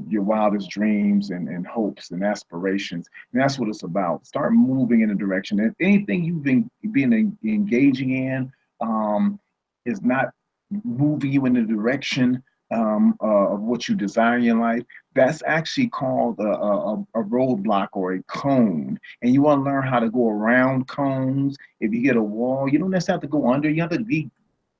your wildest dreams and hopes and aspirations. And that's what it's about. Start moving in a direction. And anything you've been engaging in is not moving you in the direction of what you desire in your life, that's actually called a roadblock or a cone. And you want to learn how to go around cones. If you get a wall, you don't necessarily have to go under. You have to be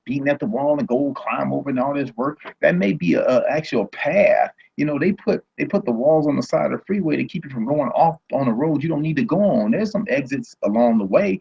beating at the wall and go climb over and all this work. That may be a actual path. You know, they put the walls on the side of the freeway to keep you from going off on a road you don't need to go on. There's some exits along the way.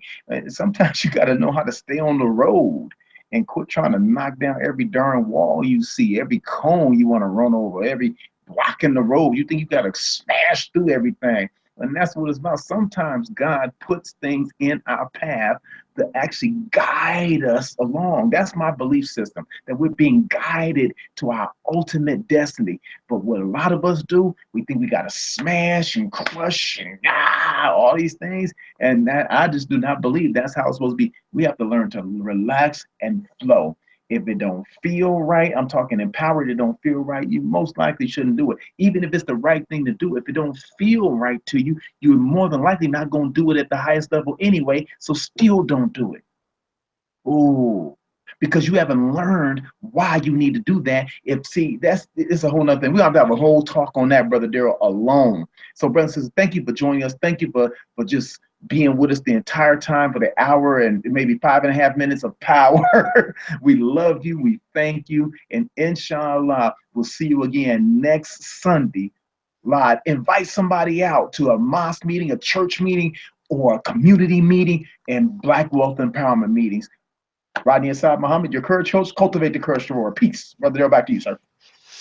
Sometimes you got to know how to stay on the road and quit trying to knock down every darn wall you see, every cone you want to run over, every block in the road. You think you got to smash through everything. And that's what it's about. Sometimes God puts things in our path to actually guide us along. That's my belief system, that we're being guided to our ultimate destiny. But what a lot of us do, we think we got to smash and crush and all these things. And that I just do not believe that's how it's supposed to be. We have to learn to relax and flow. If it don't feel right, I'm talking empowered, it don't feel right, you most likely shouldn't do it. Even if it's the right thing to do, if it don't feel right to you, you're more than likely not going to do it at the highest level anyway, so still don't do it. Ooh, because you haven't learned why you need to do that. If see, that's it's a whole nother thing. We have to have a whole talk on that, Brother Daryl, alone. So, brothers and sisters, thank you for joining us. Thank you for just being with us the entire time for the hour and maybe 5.5 minutes of power. We love you. We thank you. And inshallah, we'll see you again next Sunday live. Invite somebody out to a mosque meeting, a church meeting, or a community meeting, and Black Wealth Empowerment meetings. Rodney Assad Muhammad, your courage host. Cultivate the courage to roar. Peace. Brother Daryl, back to you, sir.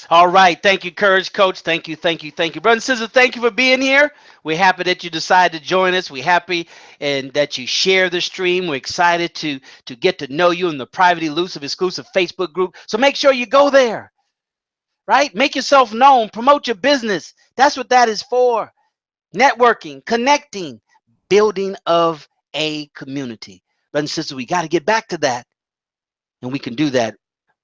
All right. Thank you, Courage Coach. Thank you. Thank you. Thank you. Brothers and sisters, thank you for being here. We're happy that you decided to join us. We're happy and that you share the stream. We're excited to get to know you in the private, elusive, exclusive Facebook group. So make sure you go there, right? Make yourself known. Promote your business. That's what that is for. Networking, connecting, building of a community. Brothers and sisters, we got to get back to that. And we can do that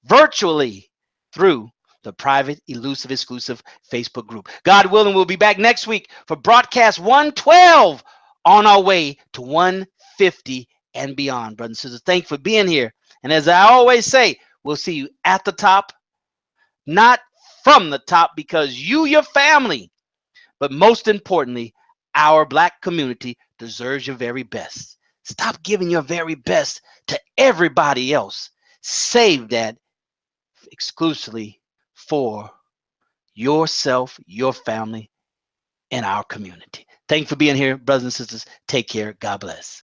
virtually through the private, elusive, exclusive Facebook group. God willing, we'll be back next week for broadcast 112 on our way to 150 and beyond. Brothers and sisters, thank you for being here. And as I always say, we'll see you at the top, not from the top, because you, your family, but most importantly, our Black community deserves your very best. Stop giving your very best to everybody else. Save that exclusively for yourself, your family, and our community. Thank you for being here, brothers and sisters. Take care. God bless.